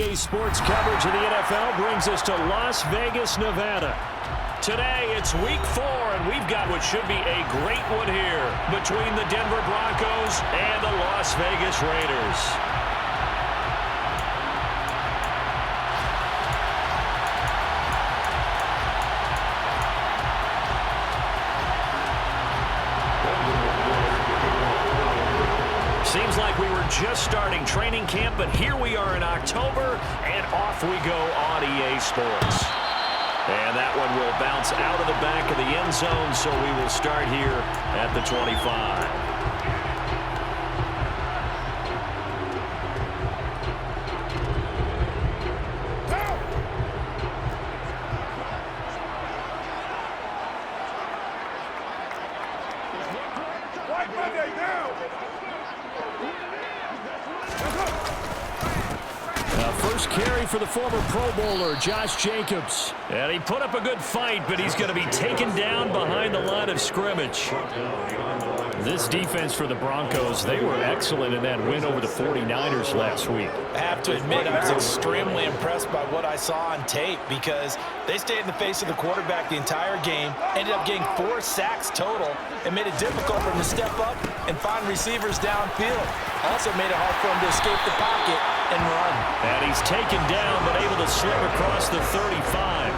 RZA Sports coverage of the NFL brings us to Las Vegas, Nevada. Today, it's week 4, and we've got what should be a great one here between the Denver Broncos and the Las Vegas Raiders. Seems like we were just starting training camp, but here we are in October, and off we go on EA Sports. And that one will bounce out of the back of the end zone, so we will start here at the 25. First carry for the former Pro Bowler, Josh Jacobs. And he put up a good fight, but he's going to be taken down behind the line of scrimmage. This defense for the Broncos, they were excellent in that win over the 49ers last week. I have to admit, I was extremely impressed by what I saw on tape because they stayed in the face of the quarterback the entire game, ended up getting 4 sacks total, and made it difficult for him to step up and find receivers downfield. Also made it hard for him to escape the pocket and run. And he's taken down, but able to slip across the 35.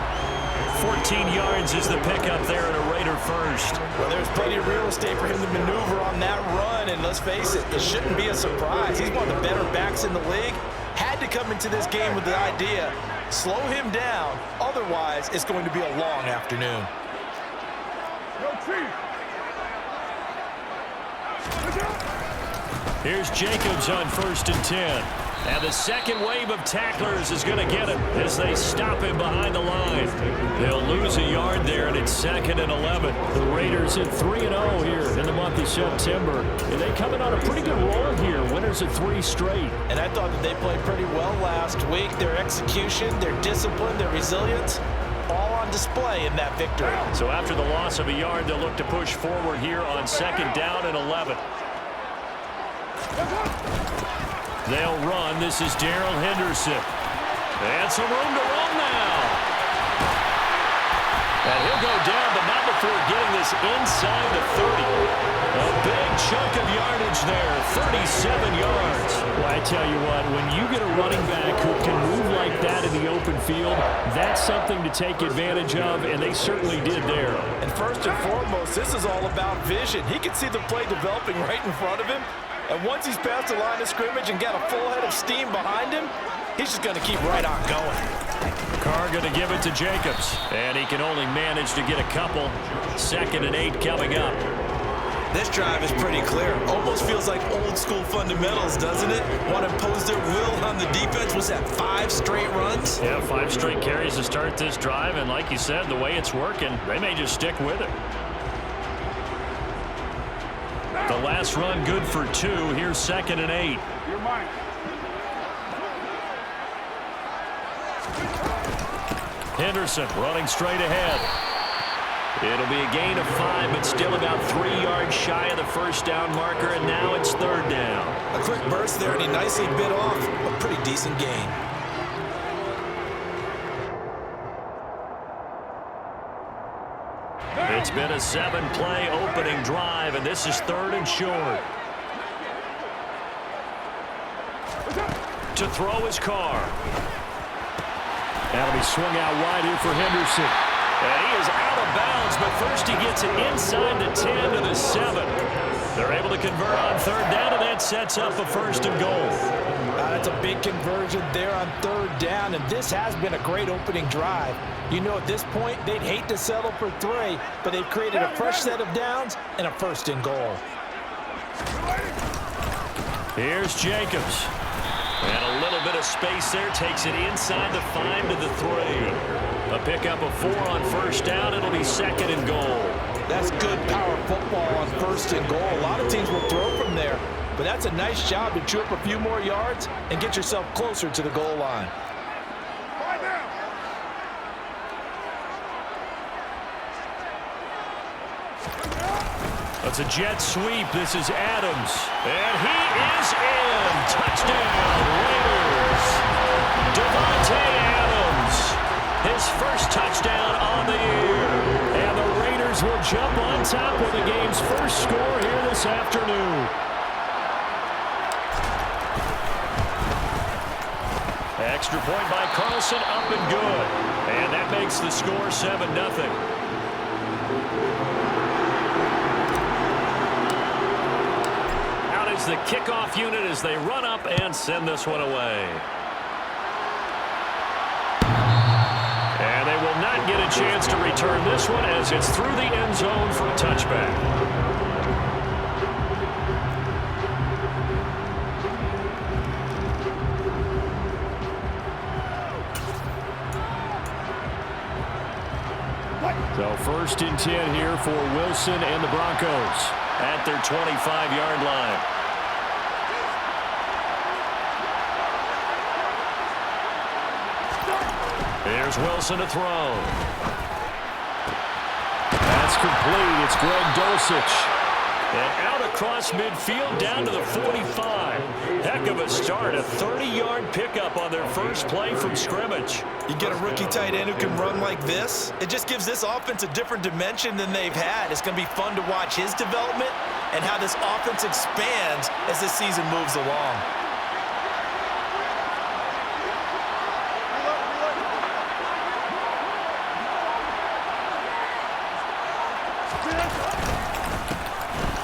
14 yards is the pickup there at a Raider first. Well, there's plenty of real estate for him to maneuver on that run, and let's face it, it shouldn't be a surprise. He's one of the better backs in the league. Had to come into this game with the idea, slow him down, otherwise it's going to be a long afternoon. Here's Jacobs on 1st and 10. And the second wave of tacklers is going to get him as they stop him behind the line. They'll lose a yard there, and it's 2nd and 11. The Raiders at 3-0 here in the month of September. And they coming on a pretty good roll here. Winners of 3 straight. And I thought that they played pretty well last week. Their execution, their discipline, their resilience, all on display in that victory. So after the loss of a yard, they'll look to push forward here on 2nd down and 11. They'll run. This is Darrell Henderson. And some room to run now. And he'll go down, but not before getting this inside the 30. A big chunk of yardage there, 37 yards. Well, I tell you what, when you get a running back who can move like that in the open field, that's something to take advantage of, and they certainly did there. And first and foremost, this is all about vision. He can see the play developing right in front of him. And once he's past the line of scrimmage and got a full head of steam behind him, he's just going to keep right on going. Carr going to give it to Jacobs. And he can only manage to get a couple. 2nd and 8 coming up. This drive is pretty clear. Almost feels like old school fundamentals, doesn't it? Want to impose their will on the defense. Was that 5 straight runs? Yeah, 5 straight carries to start this drive. And like you said, the way it's working, they may just stick with it. The last run good for 2. Here's 2nd and 8. You're mine. Henderson running straight ahead. It'll be a gain of 5, but still about 3 yards shy of the 1st down marker, and now it's 3rd down. A quick burst there, and he nicely bit off a pretty decent gain. It's been a 7-play opening drive, and this is 3rd and short. To throw his Carr. That'll be swung out wide here for Henderson. And he is out of bounds, but first he gets it inside the 10 to the 7. They're able to convert on 3rd down, and that sets up a 1st and goal. That's a big conversion there on 3rd down, and this has been a great opening drive. You know, at this point, they'd hate to settle for 3, but they've created a fresh set of downs and a 1st and goal. Here's Jacobs. And a little bit of space there, takes it inside the 5 to the 3. A pickup of 4 on 1st down. It'll be 2nd and goal. That's good power football on 1st and goal. A lot of teams will throw from there, but that's a nice job to chew up a few more yards and get yourself closer to the goal line. It's a jet sweep. This is Adams. And he is in. Touchdown, Raiders. Devontae Adams, his first touchdown on the year. And the Raiders will jump on top with the game's first score here this afternoon. Extra point by Carlson, up and good. And that makes the score 7-0. Out is the kickoff unit as they run up and send this one away. And they will not get a chance to return this one as it's through the end zone for a touchback. So 1st and 10 here for Wilson and the Broncos at their 25-yard line. There's Wilson to throw. That's complete. It's Greg Dulcich. And out across midfield down to the 45. Heck of a start. A 30-yard pickup on their first play from scrimmage. You get a rookie tight end who can run like this, it just gives this offense a different dimension than they've had. It's going to be fun to watch his development and how this offense expands as this season moves along.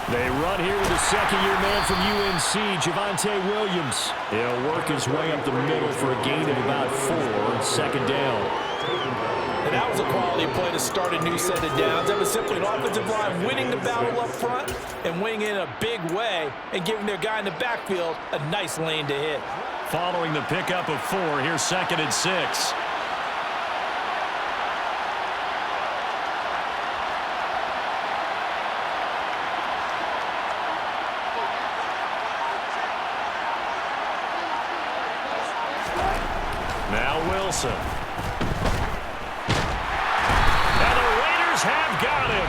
They run here with the second-year man from UNC, Javonte Williams. He'll work his way up the middle for a gain of about 4 on 2nd down. And that was a quality play to start a new set of downs. That was simply an offensive line winning the battle up front and winning in a big way and giving their guy in the backfield a nice lane to hit. Following the pickup of 4, here's 2nd and 6. Now Wilson. And the Raiders have got him.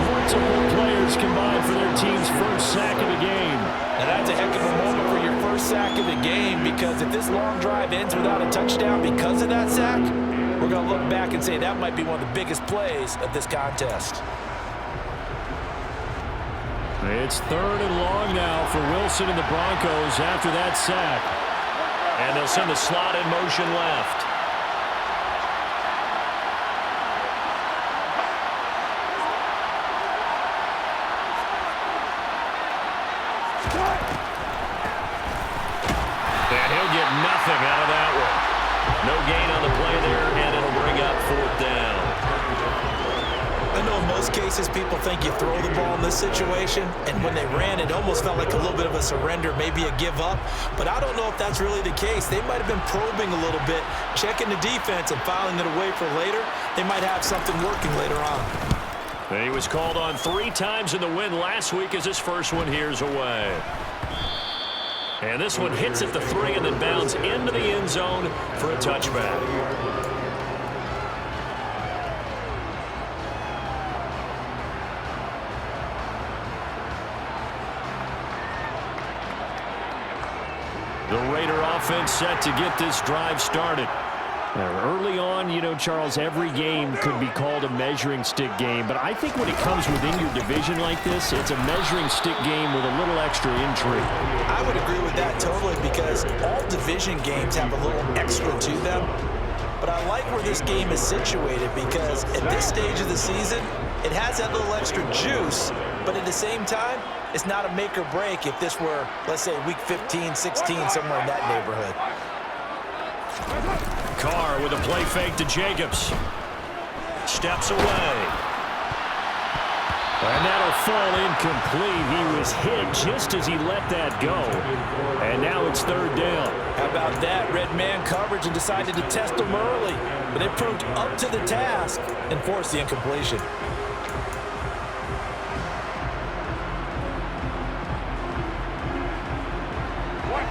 Multiple players combined for their team's first sack of the game. Now that's a heck of a moment for your first sack of the game, because if this long drive ends without a touchdown because of that sack, we're going to look back and say that might be one of the biggest plays of this contest. It's 3rd and long now for Wilson and the Broncos after that sack. And they'll send the slot in motion left. And he'll get nothing out of that one. No gain on the play there, and it'll bring up 4th down. I know in most cases people think you throw the ball in this situation, and when they ran, it almost felt like a little bit of a surrender, maybe a give up. But I don't know if that's really the case. They might have been probing a little bit, checking the defense and filing it away for later. They might have something working later on. He was called on 3 times in the win last week as his first one here's away. And this one hits at the 3 and then bounds into the end zone for a touchback. The Raider offense set to get this drive started. Now, early on, you know, Charles, every game could be called a measuring stick game, but I think when it comes within your division like this, it's a measuring stick game with a little extra intrigue. I would agree with that totally, because all division games have a little extra to them. But I like where this game is situated, because at this stage of the season, it has that little extra juice, but at the same time, it's not a make or break if this were, let's say, week 15, 16, somewhere in that neighborhood. Carr with a play fake to Jacobs. Steps away. And that'll fall incomplete. He was hit just as he let that go. And now it's 3rd down. How about that? Red man coverage and decided to test him early. But they proved up to the task and forced the incompletion.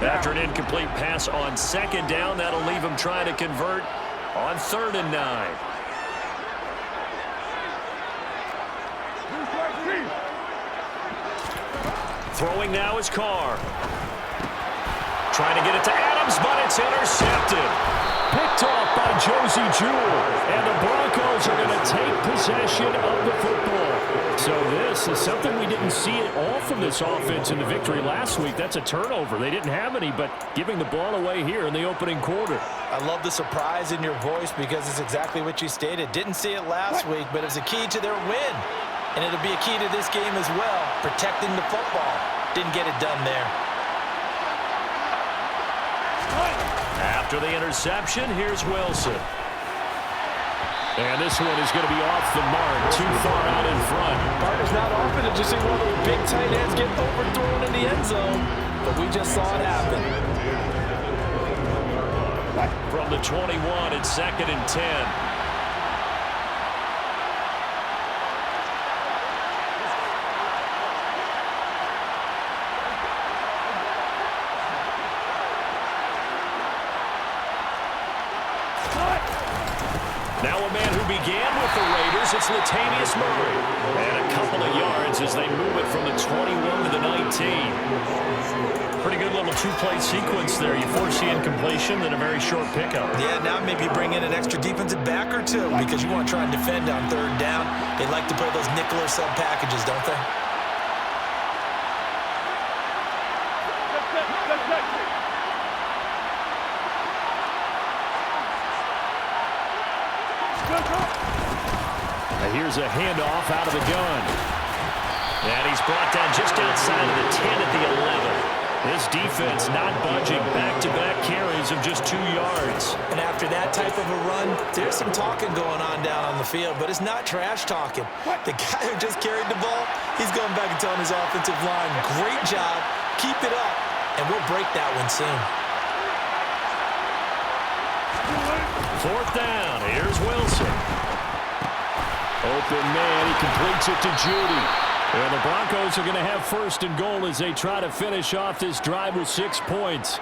After an incomplete pass on 2nd down, that'll leave him trying to convert on 3rd and 9. Throwing now is Carr. Trying to get it to Adams. comes, but it's intercepted. Picked off by Josie Jewell. And the Broncos are going to take possession of the football. So this is something we didn't see at all from this offense in the victory last week. That's a turnover. They didn't have any, but giving the ball away here in the opening quarter. I love the surprise in your voice because it's exactly what you stated. Didn't see it last week, but it's a key to their win. And it'll be a key to this game as well, protecting the football. Didn't get it done there. After the interception, here's Wilson. And this one is going to be off the mark, too far out in front. Partner's not often to just see one of those big tight ends get overthrown in the end zone, but we just saw it happen. From the 21, it's 2nd and 10. Now a man who began with the Raiders, it's Latavius Murray. And a couple of yards as they move it from the 21 to the 19. Pretty good little two-play sequence there. You force the incompletion, then a very short pickup. Yeah, now maybe bring in an extra defensive back or two because you want to try and defend on 3rd down. They like to play those nickel or sub packages, don't they? Here's a handoff out of the gun. And he's brought down just outside of the 10 at the 11. This defense not budging. Back-to-back carries of just 2 yards. And after that type of a run, there's some talking going on down on the field, but it's not trash talking. The guy who just carried the ball, he's going back and telling his offensive line, great job, keep it up, and we'll break that one soon. 4th down, here's Wilson. Open man, he completes it to Judy. And the Broncos are going to have 1st and goal as they try to finish off this drive with 6 points.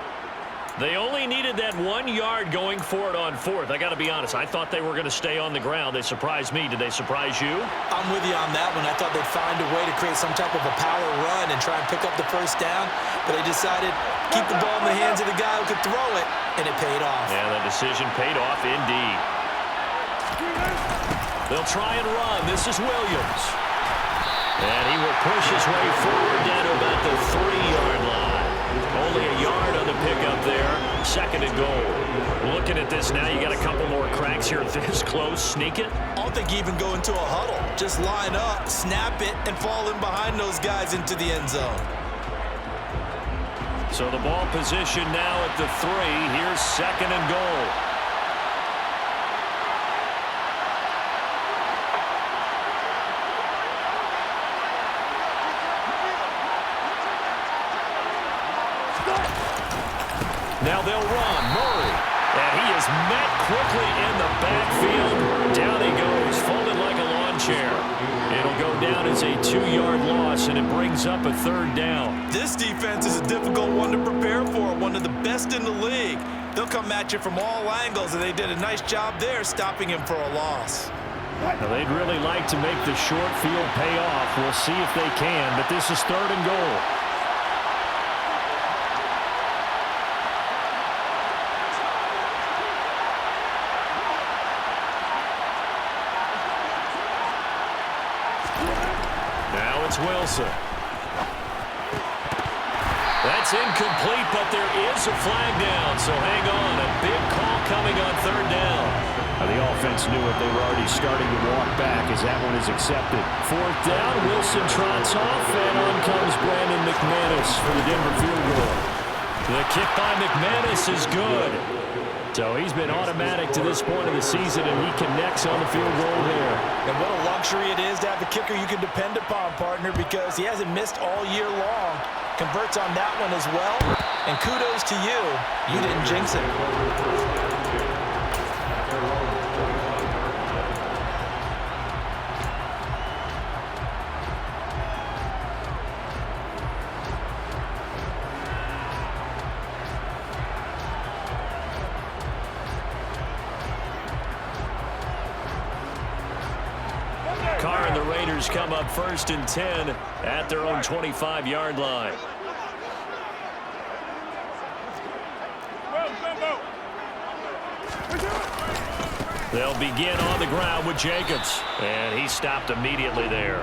They only needed that 1 yard going for it on 4th. I got to be honest, I thought they were going to stay on the ground. They surprised me. Did they surprise you? I'm with you on that one. I thought they'd find a way to create some type of a power run and try and pick up the 1st down, but they decided keep the ball in the hands of the guy who could throw it, and it paid off. Yeah, that decision paid off indeed. They'll try and run. This is Williams. And he will push his way forward down to about the 3-yard line. Only a yard on the pickup there. 2nd and goal. Looking at this now, you got a couple more cracks here this close. Sneak it. I don't think you even go into a huddle. Just line up, snap it, and fall in behind those guys into the end zone. So the ball position now at the 3. Here's 2nd and goal. Now they'll run. Murray. And he is met quickly in the backfield. Down he goes, folded like a lawn chair. It'll go down as a 2-yard loss, and it brings up a 3rd down. This defense is a difficult one to prepare for, one of the best in the league. They'll come at you from all angles, and they did a nice job there stopping him for a loss. Now they'd really like to make the short field pay off. We'll see if they can, but this is 3rd and goal. Wilson. That's incomplete, but there is a flag down, so hang on. A big call coming on 3rd down. The offense knew it. They were already starting to walk back as that one is accepted. 4th down, Wilson trots off, and on comes Brandon McManus for the Denver field goal. The kick by McManus is good. So he's been automatic to this point of the season, and he connects on the field goal there. And what a luxury it is to have a kicker you can depend upon, partner, because he hasn't missed all year long. Converts on that one as well. And kudos to you. You didn't jinx it. Carr and the Raiders come up 1st and 10 at their own 25-yard line. They'll begin on the ground with Jacobs. And he stopped immediately there.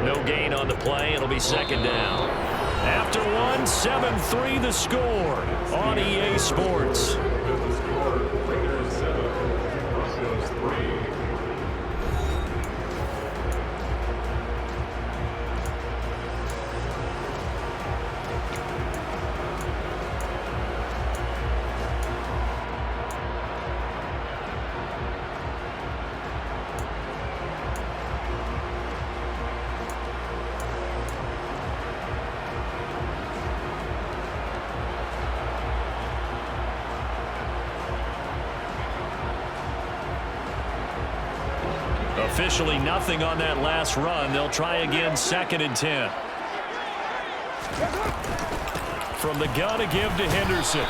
No gain on the play. It'll be second down. After one, 7-3 the score on EA Sports. Officially nothing on that last run. They'll try again, 2nd and 10. From the gun, a give to Henderson.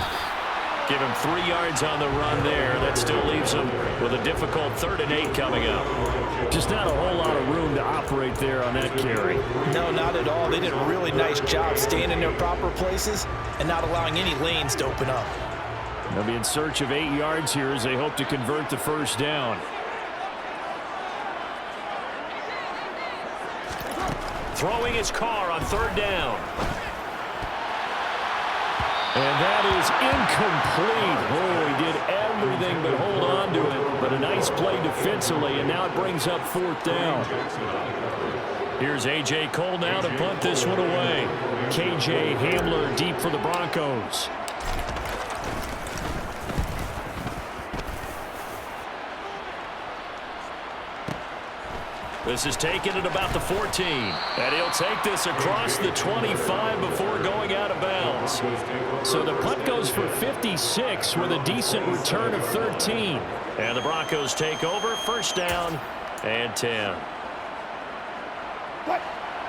Give him 3 yards on the run there. That still leaves him with a difficult 3rd and 8 coming up. Just not a whole lot of room to operate there on that carry. No, not at all. They did a really nice job staying in their proper places and not allowing any lanes to open up. They'll be in search of 8 yards here as they hope to convert the first down. Throwing his car on 3rd down. And that is incomplete. Oh, he did everything but hold on to it. But a nice play defensively, and now it brings up 4th down. Here's A.J. Cole now to punt this one away. K.J. Hamler deep for the Broncos. This is taken at about the 14. And he'll take this across the 25 before going out of bounds. So the punt goes for 56 with a decent return of 13. And the Broncos take over, 1st down and 10.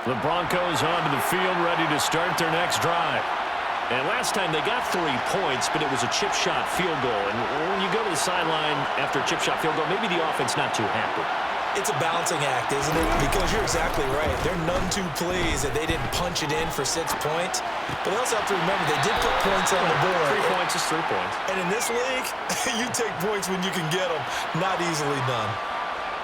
The Broncos onto the field, ready to start their next drive. And last time they got 3 points, but it was a chip shot field goal. And when you go to the sideline after a chip shot field goal, maybe the offense not too happy. It's a balancing act, isn't it? Because you're exactly right. They're none too pleased that they didn't punch it in for 6 points. But they also have to remember they did put points on the board. 3 points is 3 points. And in this league, you take points when you can get them. Not easily done.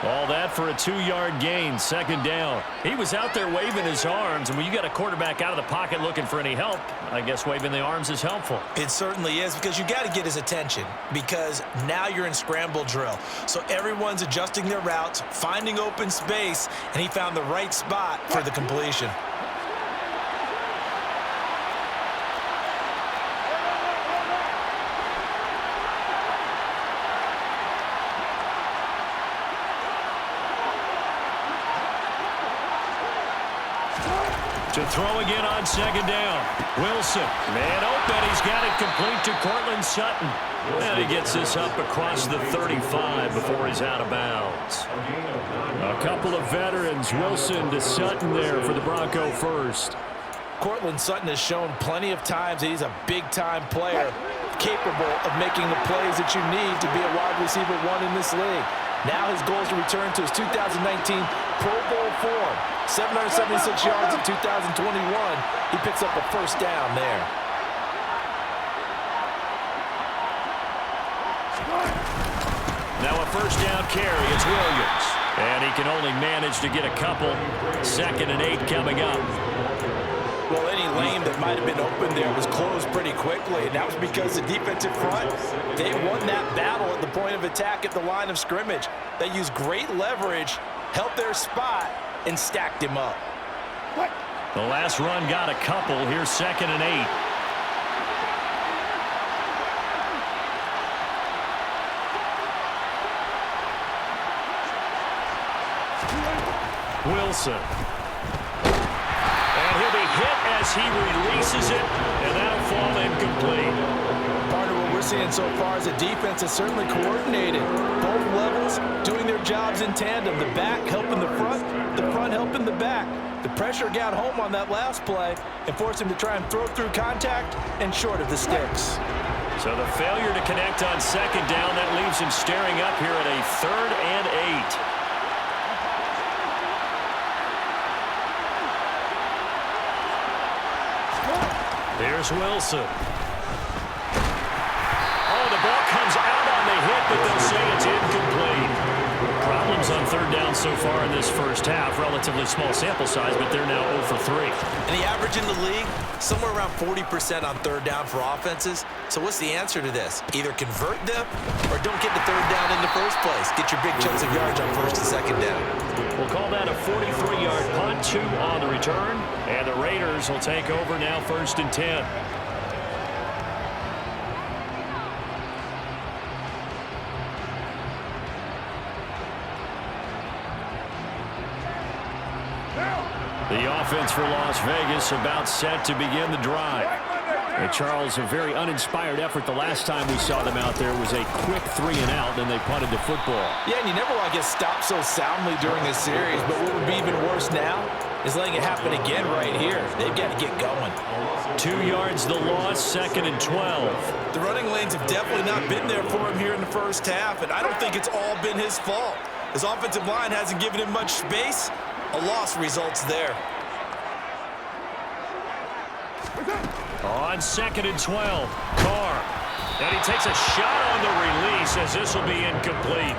All that for a 2-yard gain, 2nd down. He was out there waving his arms, and when you got a quarterback out of the pocket looking for any help, I guess waving the arms is helpful. It certainly is, because you got to get his attention, because now you're in scramble drill. So everyone's adjusting their routes, finding open space, and he found the right spot for the completion. To throw again on 2nd down. Wilson, man open. He's got it complete to Cortland Sutton. And he gets this up across the 35 before he's out of bounds. A couple of veterans, Wilson to Sutton there for the Bronco first. Cortland Sutton has shown plenty of times that he's a big-time player, capable of making the plays that you need to be a wide receiver 1 in this league. Now his goal is to return to his 2019 Pro Bowl form. 776 yards in 2021. He picks up a 1st down there. Now a 1st down carry. It's Williams. And he can only manage to get a couple. 2nd and 8 coming up. Well, any lane that might have been open there was closed pretty quickly, and that was because the defensive front, they won that battle at the point of attack at the line of scrimmage. They used great leverage, held their spot, and stacked him up. The last run got a couple. Here's 2nd and 8. Wilson. And he'll be hit as he releases it, and that'll fall incomplete. Part of what we're seeing so far is the defense is certainly coordinated. Both levels doing their jobs in tandem. The back helping the front helping the back. The pressure got home on that last play and forced him to try and throw through contact and short of the sticks. So the failure to connect on 2nd down, that leaves him staring up here at a 3rd and 8. There's Wilson. Oh, the ball comes out on the hit, but they'll say third down so far in this first half. Relatively small sample size, but they're now 0 for 3. And the average in the league, somewhere around 40% on third down for offenses. So what's the answer to this? Either convert them or don't get the third down in the first place. Get your big chunks of yards on first and second down. We'll call that a 43-yard punt, 2 on the return. And the Raiders will take over now, 1st and 10. The offense for Las Vegas about set to begin the drive. And Charles, a very uninspired effort the last time we saw them out there was a quick 3 and out, and they punted the football. Yeah, and you never want to get stopped so soundly during a series, but what would be even worse now is letting it happen again right here. They've got to get going. 2 yards the loss, 2nd and 12. The running lanes have definitely not been there for him here in the first half, and I don't think it's all been his fault. His offensive line hasn't given him much space. A loss results there. On 2nd and 12, Carr. And he takes a shot on the release as this will be incomplete.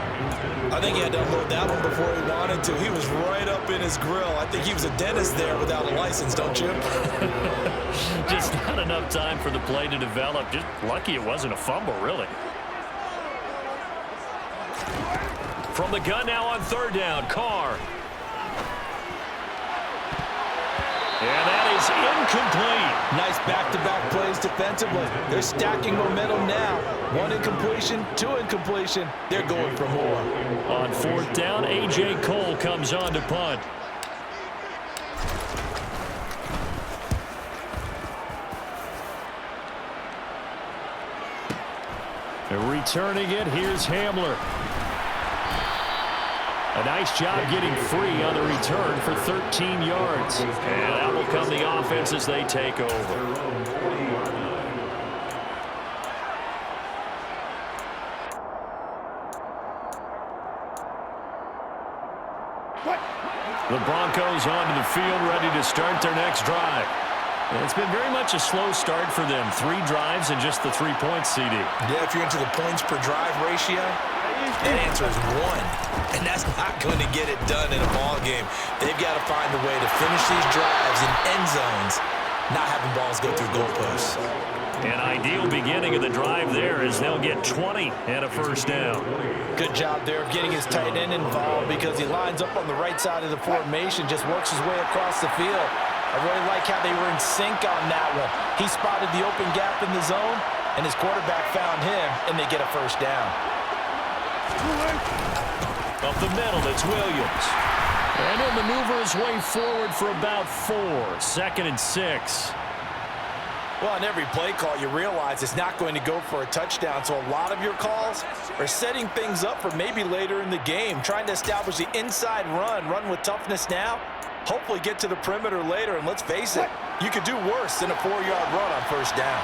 I think he had to unload that one before he wanted to. He was right up in his grill. I think he was a dentist there without a license, don't you? Just not enough time for the play to develop. Just lucky it wasn't a fumble, really. From the gun now on 3rd down, Carr. And that is incomplete. Nice back-to-back plays defensively. They're stacking momentum now. 1 incompletion, 2 incompletion. They're going for more. On 4th down, A.J. Cole comes on to punt. And returning it, here's Hamler. A nice job getting free on the return for 13 yards. And out will come the offense as they take over. The Broncos onto the field, ready to start their next drive. And it's been very much a slow start for them. 3 drives and just the 3 points, CD. Yeah, if you're into the points per drive ratio, that answer is 1. And that's not going to get it done in a ball game. They've got to find a way to finish these drives in end zones, not having balls go through goalposts. An ideal beginning of the drive there as they'll get 20 and a 1st down. Good job there of getting his tight end involved because he lines up on the right side of the formation, just works his way across the field. I really like how they were in sync on that one. He spotted the open gap in the zone, and his quarterback found him, and they get a 1st down. Up the middle, it's Williams. And he'll maneuver his way forward for about 4. 2nd and 6. Well, on every play call, you realize it's not going to go for a touchdown, so a lot of your calls are setting things up for maybe later in the game, trying to establish the inside run with toughness now, hopefully get to the perimeter later, and let's face it, you could do worse than a 4-yard run on 1st down.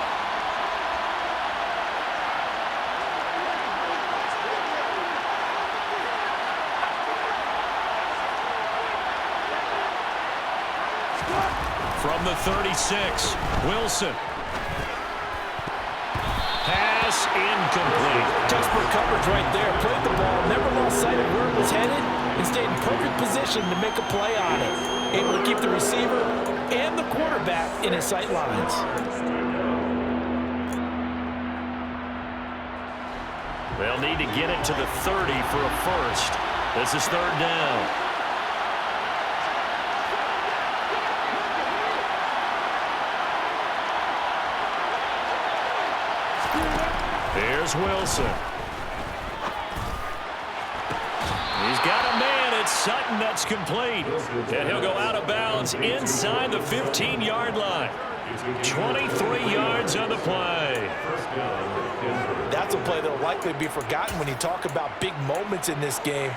From the 36, Wilson. Pass incomplete. Textbook coverage right there. Played the ball, never lost sight of where it was headed, and stayed in perfect position to make a play on it. Able to keep the receiver and the quarterback in his sight lines. They'll need to get it to the 30 for a 1st. This is 3rd down. Here's Wilson. He's got a man. It's Sutton. That's complete. And he'll go out of bounds inside the 15-yard line. 23 yards on the play. That's a play that will likely be forgotten when you talk about big moments in this game.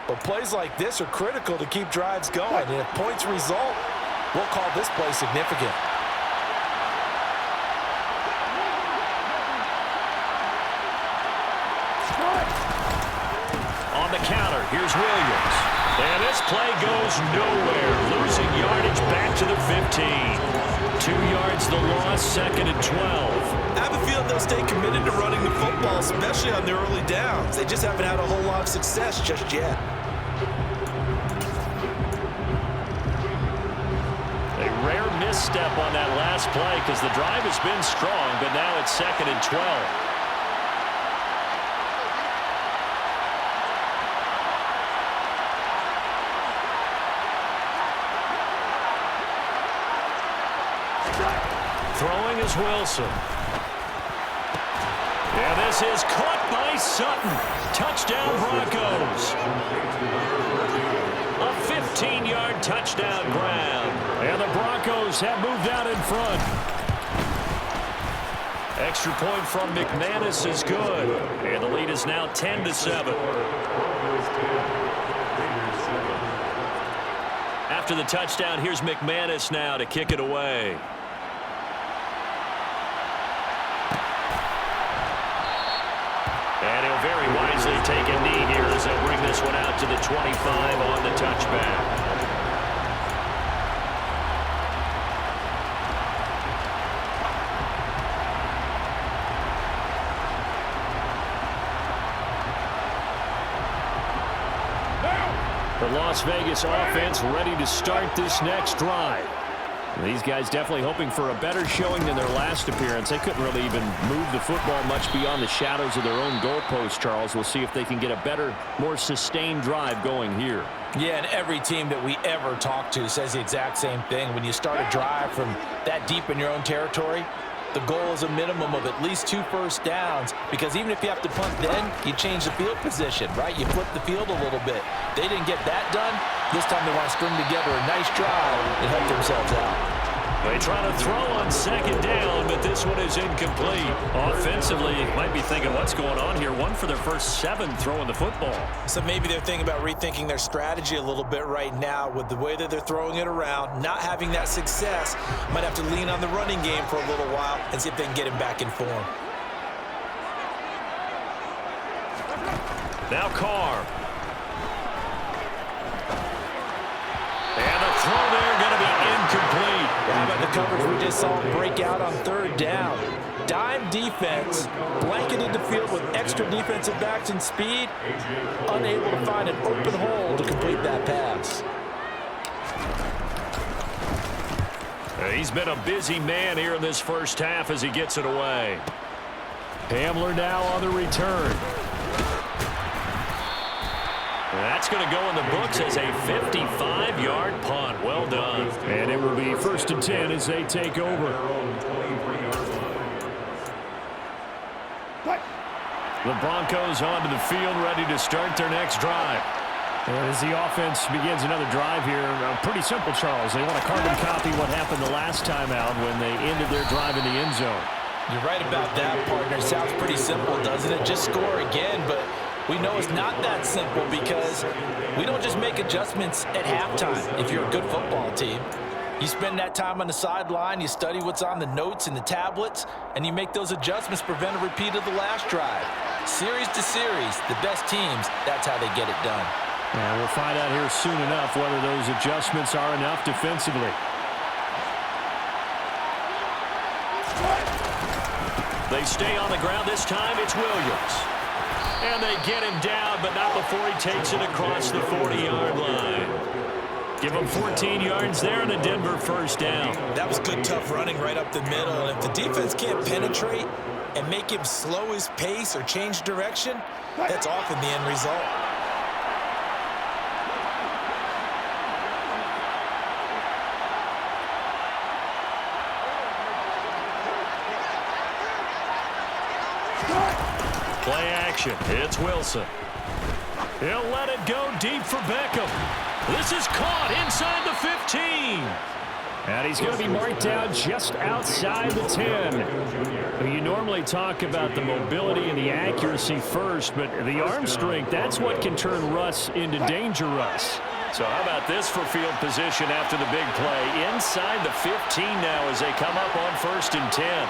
But plays like this are critical to keep drives going. And if points result, we'll call this play significant. On the counter, here's Williams. And this play goes nowhere. Losing yardage back to the 15. 2 yards the loss, 2nd and 12. I have a feeling they'll stay committed to running the football, especially on the early downs. They just haven't had a whole lot of success just yet. misstep on that last play because the drive has been strong, but now it's 2nd and 12. Throwing is Wilson. And this is caught by Sutton. Touchdown Broncos. A 15-yard touchdown grab. And the Broncos have moved out in front. Extra point from McManus is good. And the lead is now 10-7. After the touchdown, here's McManus now to kick it away. And he'll very wisely take a knee here as they'll bring this one out to the 25 on the touchback. The Las Vegas offense ready to start this next drive. These guys definitely hoping for a better showing than their last appearance. They couldn't really even move the football much beyond the shadows of their own goalpost, Charles. We'll see if they can get a better, more sustained drive going here. Yeah, and every team that we ever talk to says the exact same thing. When you start a drive from that deep in your own territory, the goal is a minimum of at least 2 first downs, because even if you have to punt then, you change the field position, right? You flip the field a little bit. They didn't get that done. This time they want to string together a nice drive and help themselves out. They try to throw on 2nd down, but this one is incomplete. Offensively, you might be thinking, what's going on here? 1 for their first 7 throwing the football. So maybe they're thinking about rethinking their strategy a little bit right now with the way that they're throwing it around, not having that success. Might have to lean on the running game for a little while and see if they can get him back in form. Now Carr. And the throw there going to be incomplete. How about the coverage we just saw break out on 3rd down? Dime defense, blanketed the field with extra defensive backs and speed, unable to find an open hole to complete that pass. He's been a busy man here in this first half as he gets it away. Hamler now on the return. That's going to go in the books as a 55-yard punt. Well done. And it will be 1st and 10 as they take over. The Broncos onto the field, ready to start their next drive. And as the offense begins another drive here, pretty simple, Charles. They want to carbon copy what happened the last time out when they ended their drive in the end zone. You're right about that, partner. Sounds pretty simple, doesn't it? Just score again, but we know it's not that simple because we don't just make adjustments at halftime if you're a good football team. You spend that time on the sideline, you study what's on the notes and the tablets, and you make those adjustments to prevent a repeat of the last drive. Series to series, the best teams, that's how they get it done. And we'll find out here soon enough whether those adjustments are enough defensively. They stay on the ground. This time it's Williams. And they get him down, but not before he takes it across the 40-yard line. Give him 14 yards there and a Denver first down. That was good, tough running right up the middle. And if the defense can't penetrate and make him slow his pace or change direction, that's often the end result. Play action. It's Wilson. He'll let it go deep for Beckham. This is caught inside the 15. And he's going to be marked down just outside the 10. You normally talk about the mobility and the accuracy first, but the arm strength, that's what can turn Russ into danger Russ. So how about this for field position after the big play? Inside the 15 now as they come up on 1st and 10.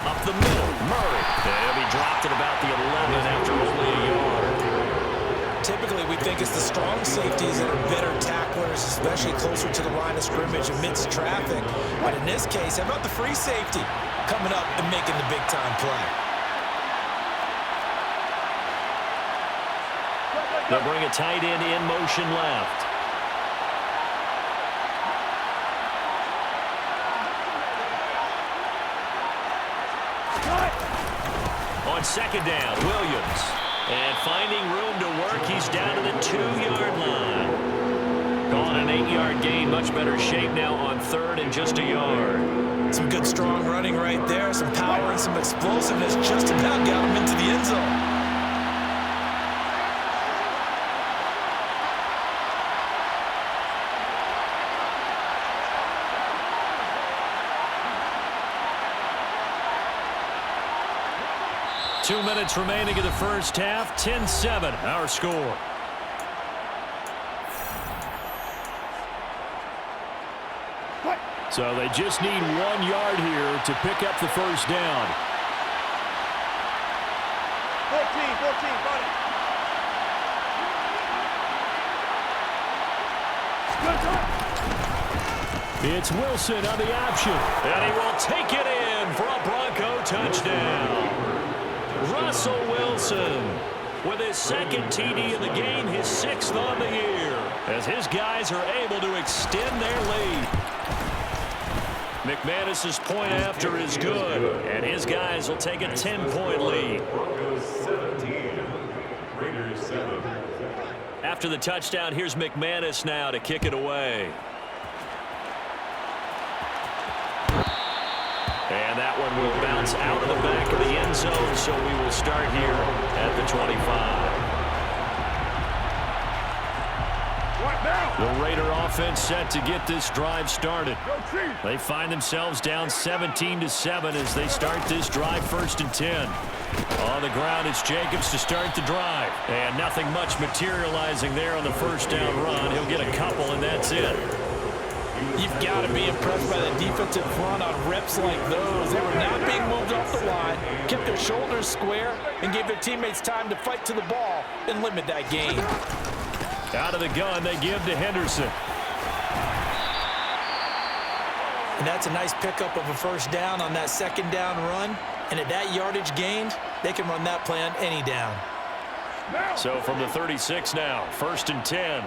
Up the middle, Murray. He'll be dropped at about the 11 after only a yard. Typically, we think it's the strong safeties that are better tacklers, especially closer to the line of scrimmage amidst traffic. But in this case, how about the free safety coming up and making the big-time play? They'll bring a tight end in motion left. On second down, Williams. And finding room to work, he's down to the 2-yard line. Calling an 8-yard gain, much better shape now on third and just a yard. Some good strong running right there, some power and some explosiveness, just about got him into the end zone. Two minutes remaining in the first half. 10-7, our score. So they just need 1 yard here to pick up the first down. 14, got it. It's Wilson on the option. And he will take it in for a Bronco touchdown. Russell Wilson with his second TD in the game, his 6th on the year, as his guys are able to extend their lead. McManus's point after is good, and his guys will take a 10-point lead. After the touchdown, here's McManus now to kick it away. And that one will bounce out of the back of the end zone, so we will start here at the 25. The Raider offense set to get this drive started. They find themselves down 17-7 as they start this drive 1st and 10. On the ground, it's Jacobs to start the drive. And nothing much materializing there on the first down run. He'll get a couple, and that's it. You've got to be impressed by the defensive front on reps like those. They were not being moved off the line, kept their shoulders square, and gave their teammates time to fight to the ball and limit that gain. Out of the gun, they give to Henderson. And that's a nice pickup of a first down on that second down run. And at that yardage gained, they can run that play on any down. So from the 36 now, 1st and 10.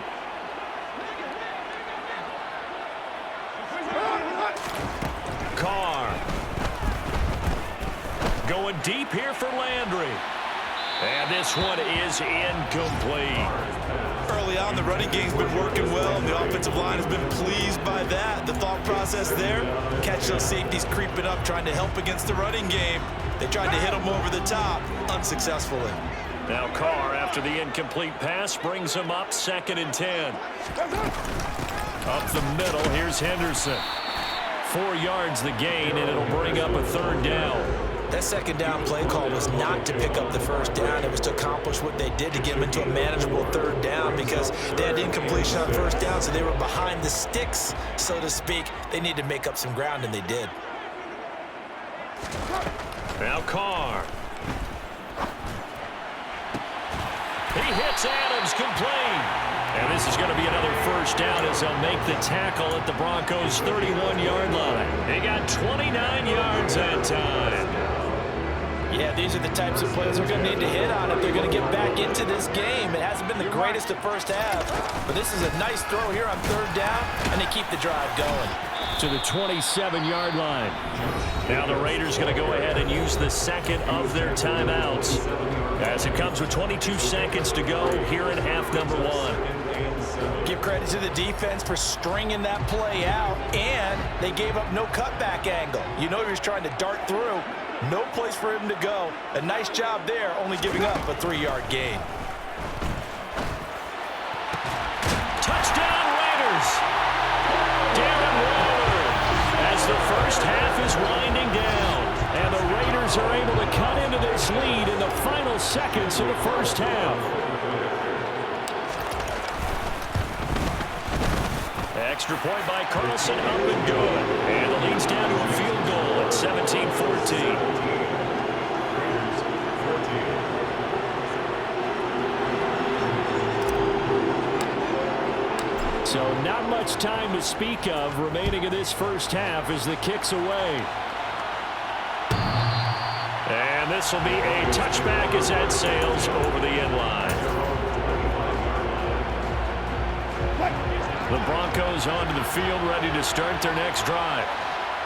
Carr. Going deep here for Landry. And this one is incomplete. Early on, the running game's been working well, and the offensive line has been pleased by that. The thought process there, catch those safeties creeping up, trying to help against the running game. They tried to hit them over the top, unsuccessfully. Now Carr, after the incomplete pass, brings him up 2nd and 10. Up the middle, here's Henderson. 4 yards the gain, and it'll bring up a 3rd down. That second down play call was not to pick up the first down. It was to accomplish what they did to get them into a manageable 3rd down because they had incompletion on 1st down, so they were behind the sticks, so to speak. They needed to make up some ground, and they did. Now Carr. He hits Adams, complete. And this is going to be another first down as they'll make the tackle at the Broncos' 31-yard line. They got 29 yards that time. Yeah, these are the types of plays they're going to need to hit on if they're going to get back into this game. It hasn't been the greatest of first half, but this is a nice throw here on 3rd down, and they keep the drive going. To the 27-yard line. Now the Raiders going to go ahead and use the 2nd of their timeouts as it comes with 22 seconds to go here in half number 1. Give credit to the defense for stringing that play out, and they gave up no cutback angle. You know he was trying to dart through. No place for him to go. A nice job there, only giving up a 3-yard gain. Touchdown Raiders! Darren Waller as the first half is winding down. And the Raiders are able to cut into this lead in the final seconds of the first half. Extra point by Carlson, up and good. And the lead's down to a field goal at 17-14. So not much time to speak of remaining in this first half as the kick's away. And this will be a touchback as that sails over the end line. The Broncos onto the field, ready to start their next drive.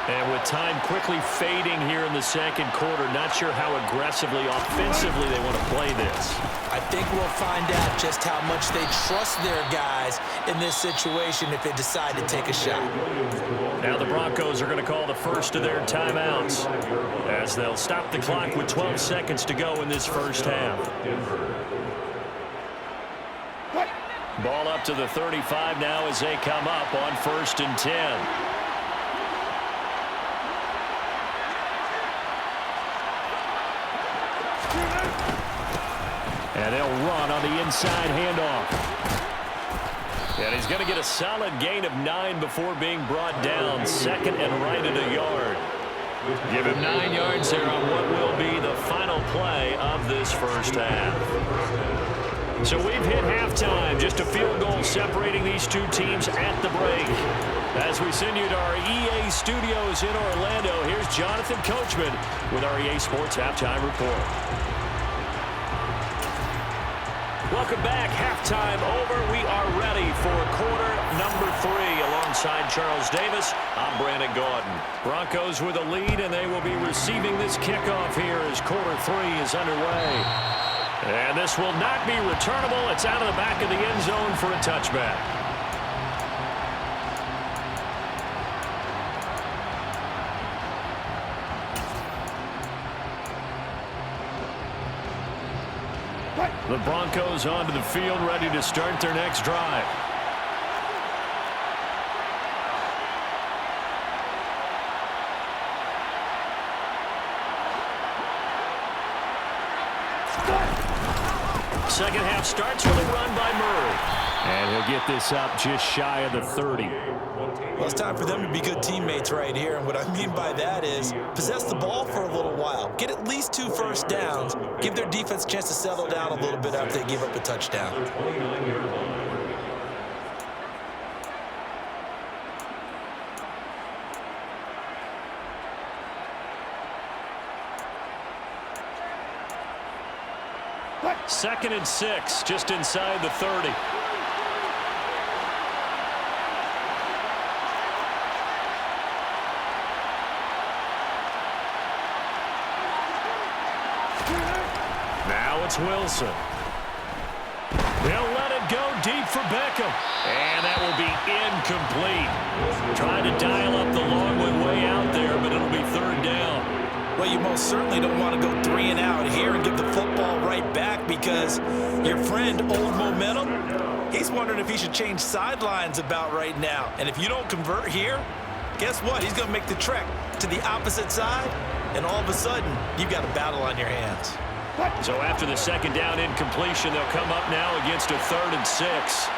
And with time quickly fading here in the second quarter, not sure how aggressively, offensively they want to play this. I think we'll find out just how much they trust their guys in this situation if they decide to take a shot. Now the Broncos are going to call the first of their timeouts as they'll stop the clock with 12 seconds to go in this first half. Ball up to the 35 now as they come up on 1st and 10. And they'll run on the inside handoff. And he's going to get a solid gain of 9 before being brought down. 2nd and right at a yard. Give him 9 yards there on what will be the final play of this first half. So we've hit halftime. Just a field goal separating these two teams at the break. As we send you to our EA studios in Orlando, here's Jonathan Coachman with our EA Sports Halftime Report. Welcome back. Halftime over. We are ready for quarter number 3. Alongside Charles Davis, I'm Brandon Gaudin. Broncos with a lead, and they will be receiving this kickoff here as quarter 3 is underway. And this will not be returnable. It's out of the back of the end zone for a touchback. The Broncos onto the field, ready to start their next drive. Second half starts with a run by Murray. And he'll get this up just shy of the 30. Well, it's time for them to be good teammates right here. And what I mean by that is possess the ball for a little while. Get at least 2 first downs. Give their defense a chance to settle down a little bit after they give up a touchdown. Second and 6, just inside the 30. Now it's Wilson. They'll let it go deep for Beckham. And that will be incomplete. Trying to dial up the long one way out there, but it'll be 3rd down. Well, you most certainly don't want to go 3 and out here and give the football right back because your friend, Old Momentum, he's wondering if he should change sidelines about right now. And if you don't convert here, guess what? He's going to make the trek to the opposite side, and all of a sudden, you've got a battle on your hands. So after the 2nd down incompletion, they'll come up now against a 3rd and 6.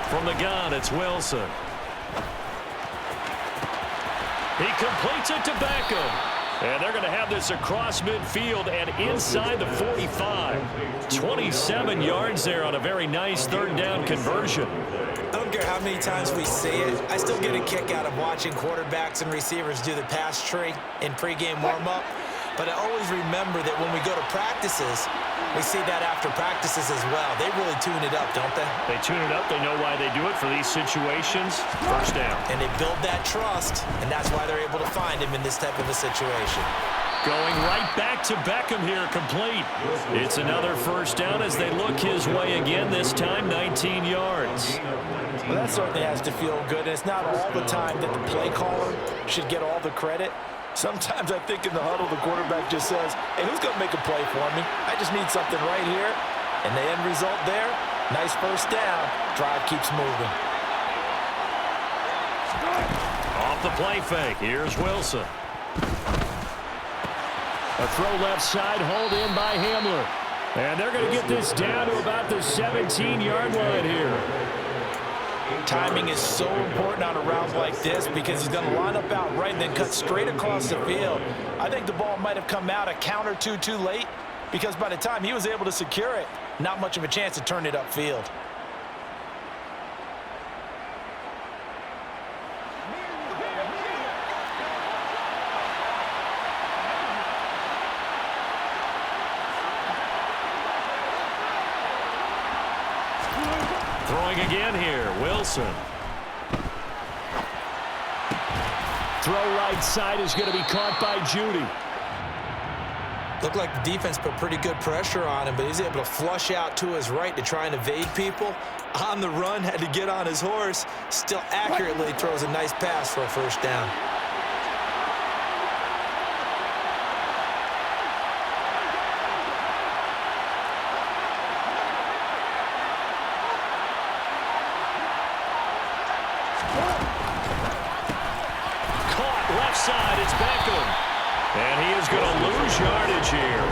From the gun, it's Wilson. He completes it to Beckham. And they're going to have this across midfield and inside the 45. 27 yards there on a very nice 3rd down conversion. I don't care how many times we see it. I still get a kick out of watching quarterbacks and receivers do the pass tree in pregame warm-up. But I always remember that when we go to practices, we see that after practices as well. They really tune it up, don't they? They tune it up. They know why they do it for these situations. First down. And they build that trust, and that's why they're able to find him in this type of a situation. Going right back to Beckham here, complete. It's another 1st down as they look his way again, this time 19 yards. Well, that certainly has to feel good. And it's not all the time that the play caller should get all the credit. Sometimes I think in the huddle, the quarterback just says, hey, who's going to make a play for me? I just need something right here. And the end result there, nice 1st down. Drive keeps moving. Off the play fake, here's Wilson. A throw left side, hold in by Hamler. And they're going to get this down to about the 17-yard line here. Timing is so important on a route like this because he's going to line up out right and then cut straight across the field. I think the ball might have come out a count or two too late because by the time he was able to secure it, not much of a chance to turn it upfield. Throwing again here, Wilson. Throw right side is going to be caught by Judy. Looked like the defense put pretty good pressure on him, but he's able to flush out to his right to try and evade people. On the run, had to get on his horse. Still accurately throws a nice pass for a first down. Caught left side, it's Beckham. And he is going to lose yardage here.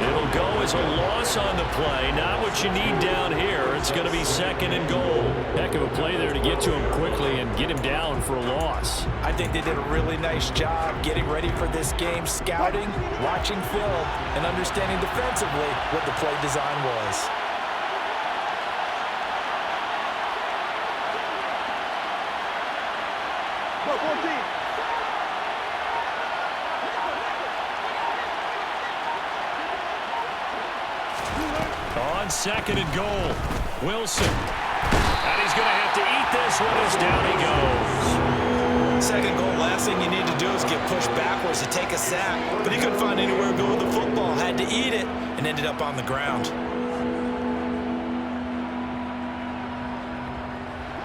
It'll go as a loss on the play. Not what you need down here. It's going to be second and goal. Heck of a play there to get to him quickly and get him down for a loss. I think they did a really nice job getting ready for this game, scouting, watching film, and understanding defensively what the play design was. Go, 14. On second and goal, Wilson. And he's going to have to eat this one as down he goes. Second goal, last thing you need to do is get pushed backwards to take a sack. But he couldn't find anywhere to go with the football, had to eat it, and ended up on the ground.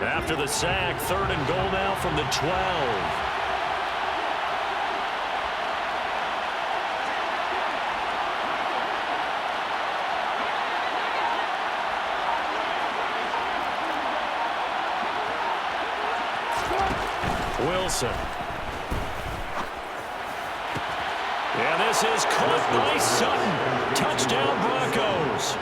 After the sack, third and goal now from the 12. Wilson. And this is caught by Sutton. Touchdown Broncos.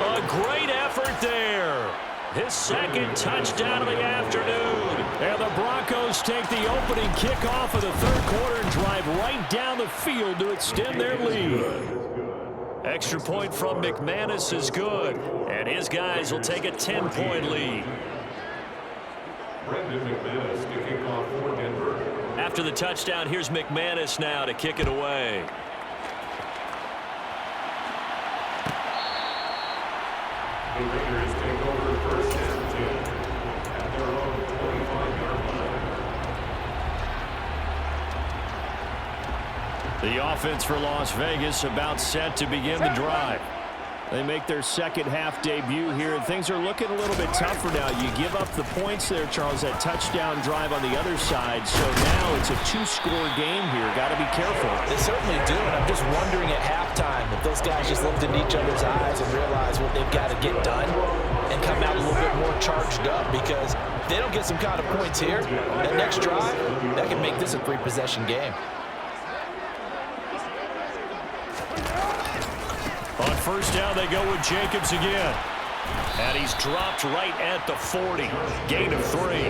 A great effort there. His second touchdown of the afternoon. And the Broncos take the opening kickoff of the third quarter and drive right down the field to extend their lead. Extra point from McManus is good. And his guys will take a 10-point lead. After the touchdown, here's McManus now to kick it away. The Raiders take over first and 10 at their own 25-yard line. The offense for Las Vegas about set to begin the drive. They make their second-half debut here, and things are looking a little bit tougher now. You give up the points there, Charles, that touchdown drive on the other side. So now it's a two-score game here. Got to be careful. They certainly do, and I'm just wondering at halftime if those guys just looked into each other's eyes and realized what they've got to get done and come out a little bit more charged up, because if they don't get some kind of points here, that next drive, that can make this a three-possession game. On first down, they go with Jacobs again. And he's dropped right at the 40. Gain of 3.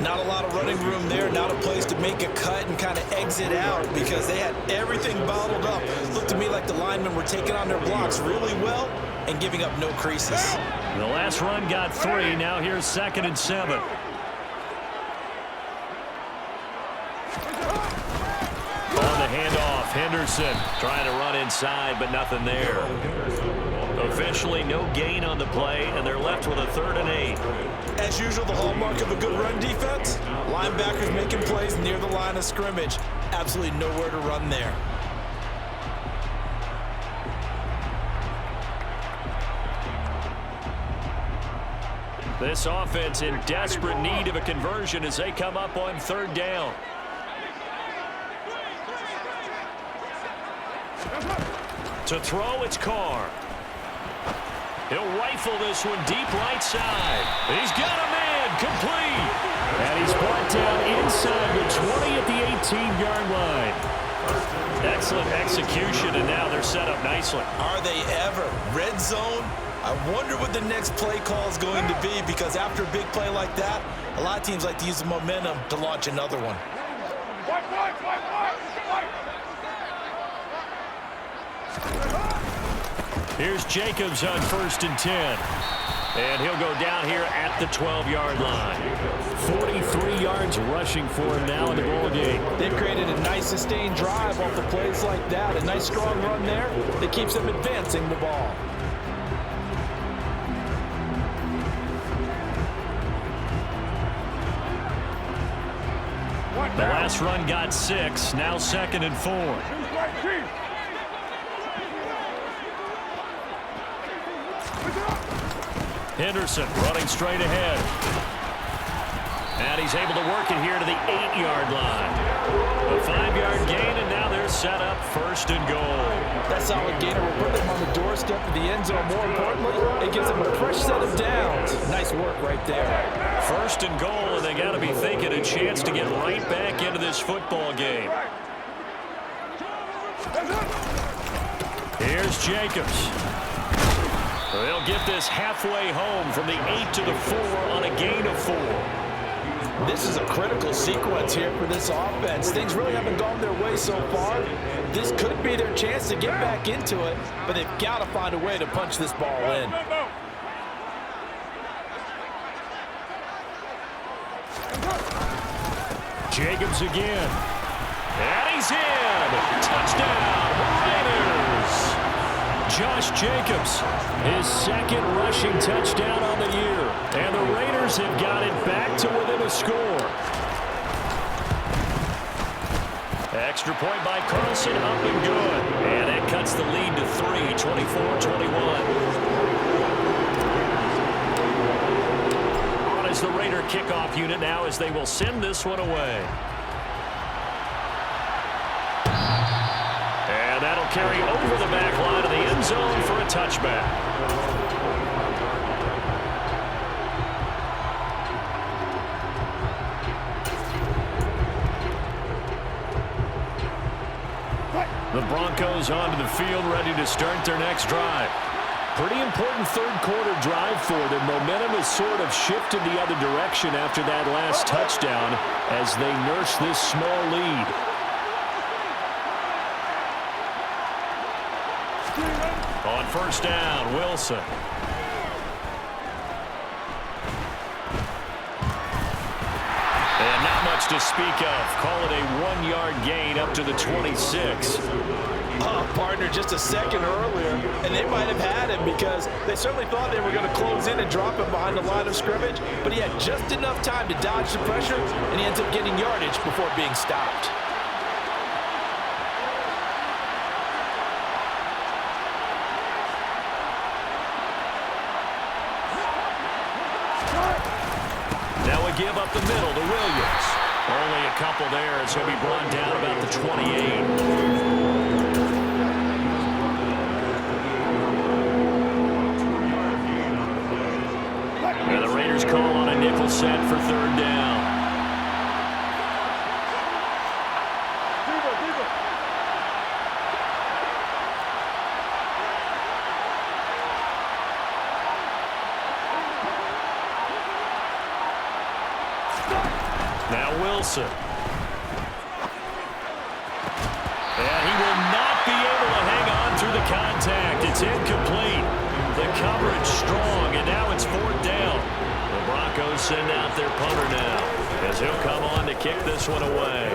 Not a lot of running room there, not a place to make a cut and kind of exit out, because they had everything bottled up. Looked to me like the linemen were taking on their blocks really well and giving up no creases. The last run got 3. Now here's second and 7. On the handoff, Henderson trying to run inside, but nothing there. Eventually, no gain on the play, and they're left with a 3rd and 8. As usual, the hallmark of a good run defense, linebackers making plays near the line of scrimmage. Absolutely nowhere to run there. This offense in desperate need of a conversion as they come up on 3rd down. To throw, it's Carr. He'll rifle this one deep right side. He's got a man, complete. And he's brought down inside the 20 at the 18-yard line. Excellent execution, and now they're set up nicely. Are they ever? Red zone? I wonder what the next play call is going to be, because after a big play like that, a lot of teams like to use the momentum to launch another one. Here's Jacobs on 1st and 10. And he'll go down here at the 12-yard line. 43 yards rushing for him now in the ball game. They've created a nice sustained drive off the plays like that. A nice strong run there that keeps them advancing the ball. Last run got 6. Now 2nd and 4. Henderson running straight ahead. And he's able to work it here to the 8-yard line. A 5-yard gain, and now they're set up 1st and goal. That solid gainer will put them on the doorstep of the end zone. More importantly, it gives them a fresh set of downs. Nice work right there. 1st and goal, and they got to be thinking a chance to get right back into this football game. Here's Jacobs. They'll get this halfway home from the 8 to the 4 on a gain of 4. This is a critical sequence here for this offense. Things really haven't gone their way so far. This could be their chance to get back into it, but they've got to find a way to punch this ball in. Jacobs again. And he's in. Touchdown, Raiders. Josh Jacobs, his 2nd rushing touchdown on the year. And the Raiders have got it back to within a score. Extra point by Carlson, up and good. And that cuts the lead to 3, 24-21. On is the Raider kickoff unit now as they will send this one away. And that'll carry over the back line of the end zone for a touchback. The Broncos onto the field, ready to start their next drive. Pretty important 3rd quarter drive for them. Momentum has sort of shifted the other direction after that last touchdown as they nurse this small lead. On 1st down, Wilson. And not much to speak of. Call it a 1-yard gain up to the 26. Oh, partner, just a second earlier, and they might have had him because they certainly thought they were going to close in and drop him behind the line of scrimmage, but he had just enough time to dodge the pressure, and he ends up getting yardage before being stopped. Give up the middle to Williams. Only a couple there as he'll be brought down about the 28. And the Raiders call on a nickel set for 3rd down. Now Wilson. And he will not be able to hang on through the contact. It's incomplete. The coverage strong, and now it's 4th down. The Broncos send out their punter now as he'll come on to kick this one away.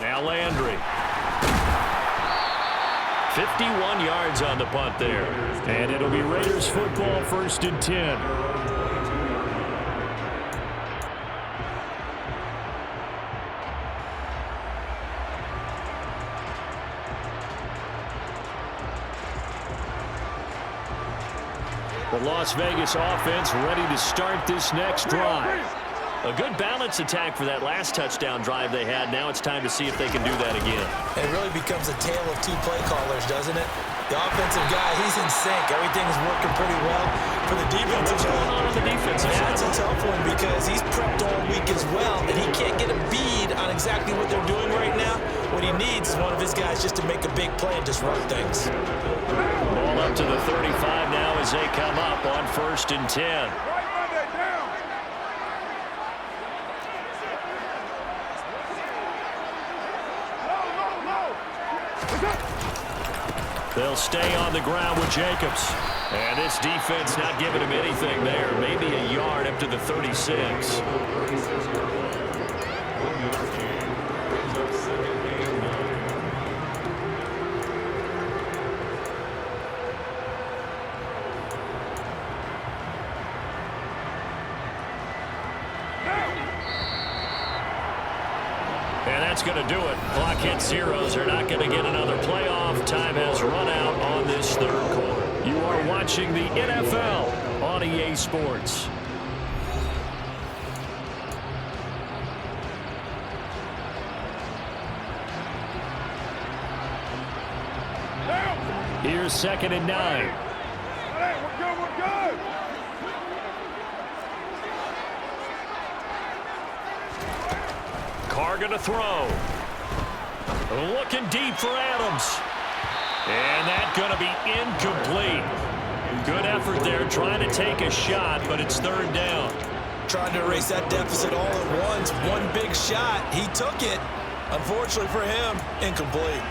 Now Landry. 51 yards on the punt there. And it'll be Raiders football, 1st and 10. The Las Vegas offense ready to start this next drive. A good balance attack for that last touchdown drive they had. Now it's time to see if they can do that again. It really becomes a tale of 2 play callers, doesn't it? The offensive guy, he's in sync. Everything's working pretty well. For the defensive guy, what's going on the defensive side? That's a tough one because he's prepped all week as well, and he can't get a bead on exactly what they're doing right now. What he needs is one of his guys just to make a big play and disrupt things. Ball up to the 35 now as they come up on 1st and 10. They'll stay on the ground with Jacobs. And this defense not giving him anything there. Maybe a yard up to the 36. That's going to do it. Clock hits zeros. They're not going to get another playoff. Time has run out on this third quarter. You are watching the NFL on EA Sports. Here's 2nd and 9. Hey, we're good, we're good. Carr going to throw. Looking deep for Adams. And that's going to be incomplete. Good effort there trying to take a shot, but it's 3rd down. Trying to erase that deficit all at once. One big shot. He took it. Unfortunately for him, incomplete.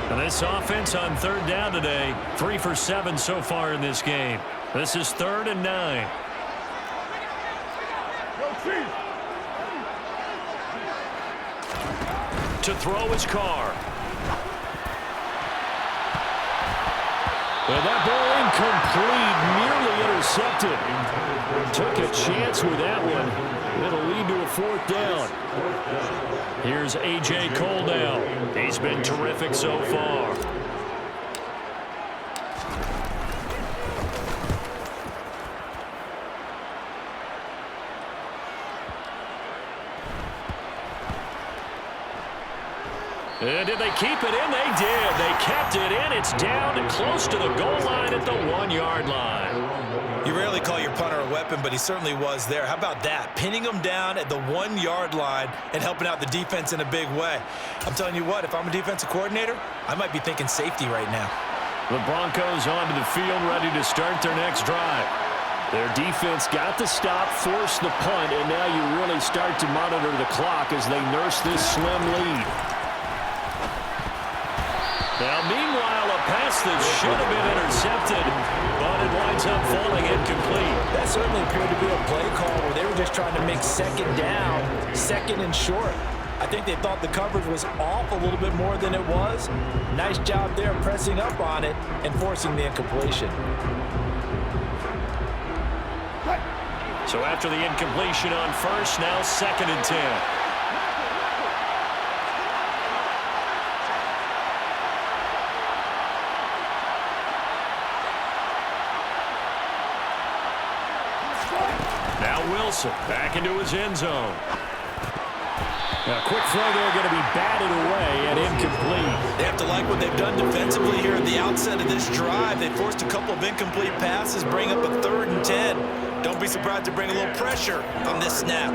And this offense on 3rd down today, 3 for 7 so far in this game. This is 3rd and 9. To throw his Carr. And that ball incomplete, nearly intercepted. Took a chance with that one. It'll lead to a 4th down. Here's A.J. Cole now. He's been terrific so far. And did they keep it in? They did. They kept it in. It's down and close to the goal line at the 1-yard line. You rarely call your punter a weapon, but he certainly was there. How about that? Pinning him down at the 1-yard line and helping out the defense in a big way. I'm telling you what, if I'm a defensive coordinator, I might be thinking safety right now. The Broncos onto the field, ready to start their next drive. Their defense got the stop, forced the punt, and now you really start to monitor the clock as they nurse this slim lead. Now, meanwhile, a pass that should have been intercepted, but it winds up falling incomplete. That certainly appeared to be a play call where they were just trying to make 2nd down, 2nd and short. I think they thought the coverage was off a little bit more than it was. Nice job there pressing up on it and forcing the incompletion. So after the incompletion on 1st, now 2nd and 10. Wilson back into his end zone. Now, quick throw there, going to be batted away and incomplete. They have to like what they've done defensively here at the outset of this drive. They forced a couple of incomplete passes, bring up a 3rd and 10. Don't be surprised to bring a little pressure on this snap.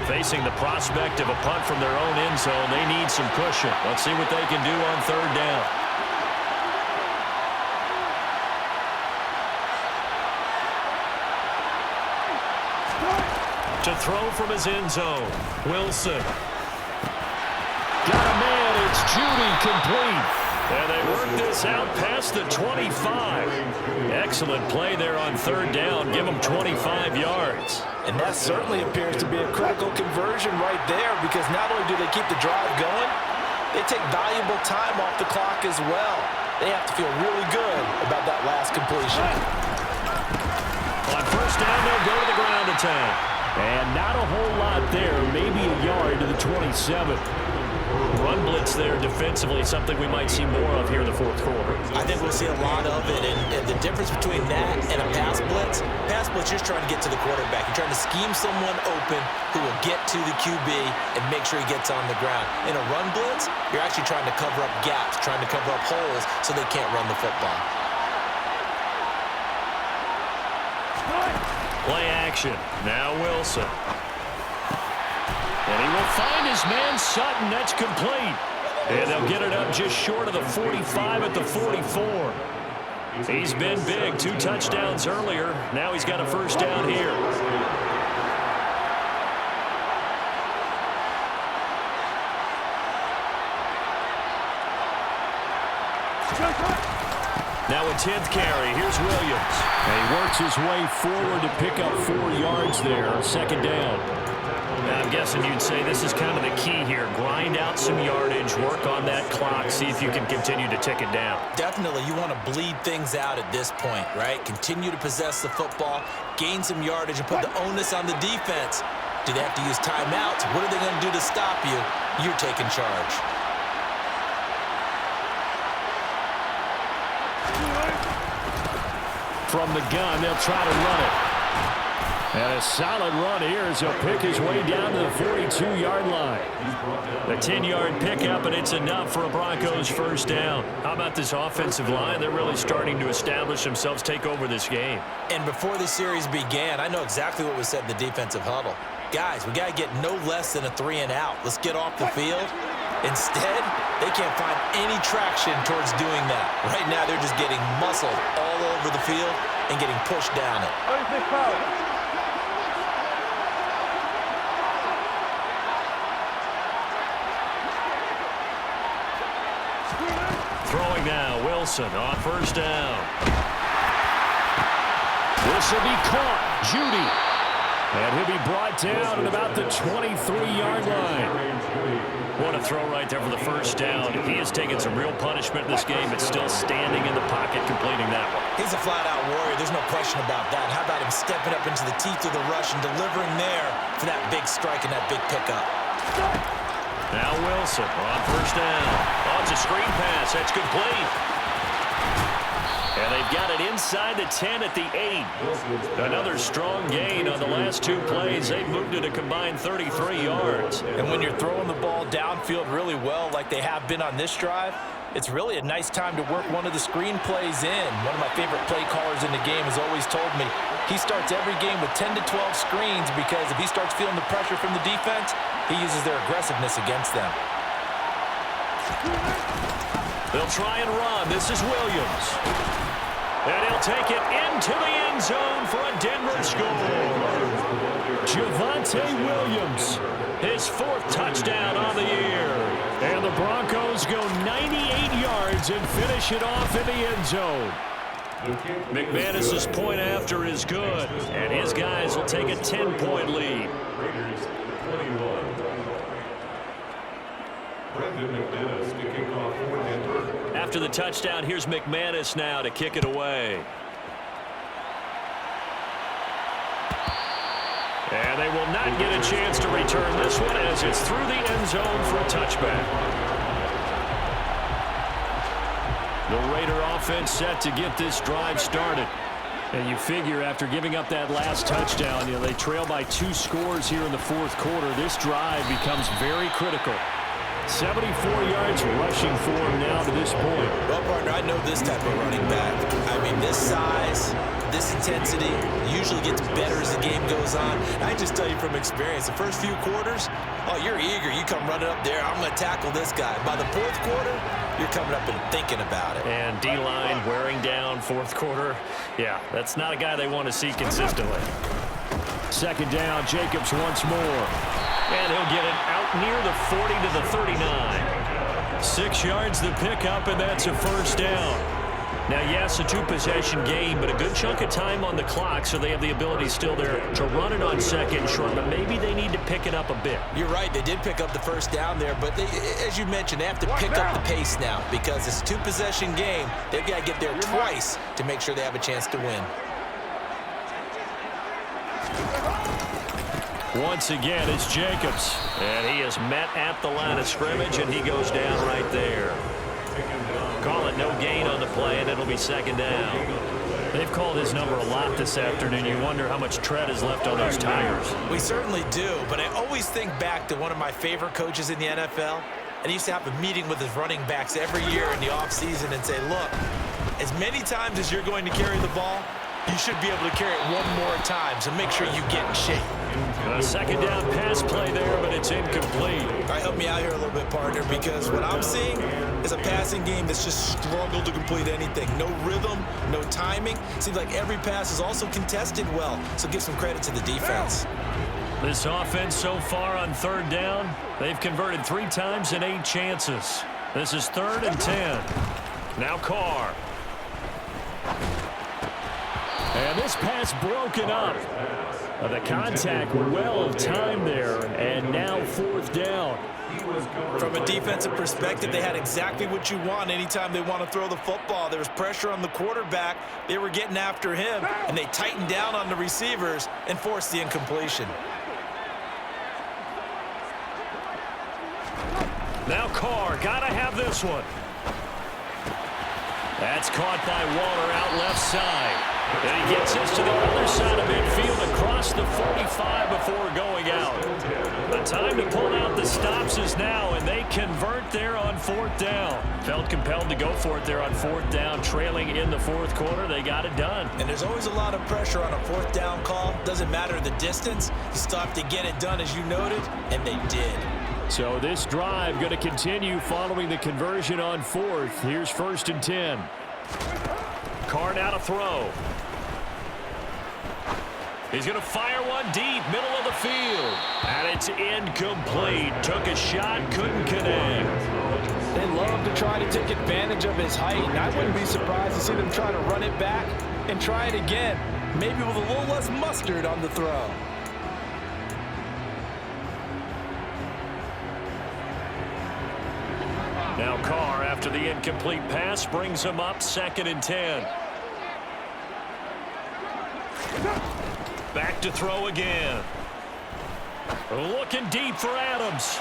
Facing the prospect of a punt from their own end zone, they need some cushion. Let's see what they can do on 3rd down. To throw from his end zone, Wilson. Got a man, it's Judy, complete. And they work this out past the 25. Excellent play there on 3rd down. Give them 25 yards. And that certainly appears to be a critical conversion right there, because not only do they keep the drive going, they take valuable time off the clock as well. They have to feel really good about that last completion. On 1st down, they'll go to the ground attack. And not a whole lot there, maybe a yard to the 27. Run blitz there defensively, something we might see more of here in the 4th quarter. I think we'll see a lot of it, and the difference between that and a pass blitz, you're just trying to get to the quarterback. You're trying to scheme someone open who will get to the QB and make sure he gets on the ground. In a run blitz, you're actually trying to cover up gaps, trying to cover up holes so they can't run the football. Play action. Now Wilson. And he will find his man Sutton. That's complete. And they'll get it up just short of the 45 at the 44. He's been big. 2 touchdowns earlier. Now he's got a 1st down here. Now a 10th carry. Here's Williams. And he works his way forward to pick up 4 yards there. 2nd down. I'm guessing you'd say this is kind of the key here. Grind out some yardage, work on that clock, see if you can continue to tick it down. Definitely, you want to bleed things out at this point, right? Continue to possess the football, gain some yardage, and put the onus on the defense. Do they have to use timeouts? What are they going to do to stop you? You're taking charge. From the gun, they'll try to run it. And a solid run here as he'll pick his way down to the 42-yard line. A 10-yard pickup, and it's enough for a Broncos first down. How about this offensive line? They're really starting to establish themselves, take over this game. And before the series began, I know exactly what was said in the defensive huddle. Guys, we got to get no less than a 3-and-out. Let's get off the field. Instead, they can't find any traction towards doing that. Right now, they're just getting muscled all over the field and getting pushed down it. Throwing now, Wilson on first down. This will be caught. Judy. And he'll be brought down at about the 23-yard line. What a throw right there for the first down. He has taken some real punishment in this game, but still standing in the pocket, completing that one. He's a flat-out warrior. There's no question about that. How about him stepping up into the teeth of the rush and delivering there for that big strike and that big pickup? Now Wilson on first down. Oh, it's a screen pass. That's complete. And they've got it inside the 10 at the 8. Another strong gain on the last two plays. They've moved it a combined 33 yards. And when you're throwing the ball downfield really well like they have been on this drive, it's really a nice time to work one of the screen plays in. One of my favorite play callers in the game has always told me he starts every game with 10 to 12 screens because if he starts feeling the pressure from the defense, he uses their aggressiveness against them. They'll try and run. This is Williams. And he'll take it into the end zone for a Denver score. Javonte Williams. His fourth touchdown on the year. And the Broncos go 98 yards and finish it off in the end zone. McManus's point after is good. And his guys will take a 10-point lead. After the touchdown, here's McManus now to kick it away. And they will not get a chance to return this one as it's through the end zone for a touchback. The Raider offense set to get this drive started. And you figure after giving up that last touchdown, they trail by 2 scores here in the fourth quarter. This drive becomes very critical. 74 yards rushing for him now to this point. Well, partner, I know this type of running back. I mean, this size, this intensity usually gets better as the game goes on. I just tell you from experience, the first few quarters, oh, you're eager. You come running up there, I'm going to tackle this guy. By the fourth quarter, you're coming up and thinking about it. And D-line wearing down fourth quarter. Yeah, that's not a guy they want to see consistently. Second down, Jacobs once more. And he'll get it out near the 40 to the 39. 6 yards the pickup, and that's a first down. Now, yes, a 2-possession game, but a good chunk of time on the clock, so they have the ability still there to run it on second short, but maybe they need to pick it up a bit. You're right. They did pick up the first down there, but as you mentioned, they have to pick up the pace now because it's a 2-possession game. They've got to get there twice to make sure they have a chance to win. Once again, it's Jacobs, and he is met at the line of scrimmage, and he goes down right there. Call it no gain on the play, and it'll be second down. They've called his number a lot this afternoon. You wonder how much tread is left on those tires. We certainly do, but I always think back to one of my favorite coaches in the NFL, and he used to have a meeting with his running backs every year in the offseason and say, look, as many times as you're going to carry the ball, you should be able to carry it one more time, so make sure you get in shape. A second down pass play there, but it's incomplete. All right, help me out here a little bit, partner, because what I'm seeing is a passing game that's just struggled to complete anything. No rhythm, no timing. Seems like every pass is also contested well, so give some credit to the defense. This offense so far on third down, they've converted 3 times in 8 chances. This is 3rd and 10. Now Carr. And this pass broken up. The contact well timed there, and now fourth down. From a defensive perspective, they had exactly what you want anytime they want to throw the football. There was pressure on the quarterback. They were getting after him, and they tightened down on the receivers and forced the incompletion. Now Carr, gotta have this one. That's caught by Waller out left side. And he gets this to the other side of midfield across the 45 before going out. The time to pull out the stops is now, and they convert there on fourth down. Felt compelled to go for it there on fourth down, trailing in the fourth quarter. They got it done. And there's always a lot of pressure on a fourth down call. Doesn't matter the distance. You still have to get it done, as you noted, and they did. So this drive going to continue following the conversion on fourth. Here's 1st and 10. Carr now to throw. He's going to fire one deep, middle of the field. And it's incomplete. Took a shot, couldn't connect. They love to try to take advantage of his height, and I wouldn't be surprised to see them try to run it back and try it again, maybe with a little less mustard on the throw. Now Carr, after the incomplete pass, brings him up 2nd and 10. Back to throw again. Looking deep for Adams.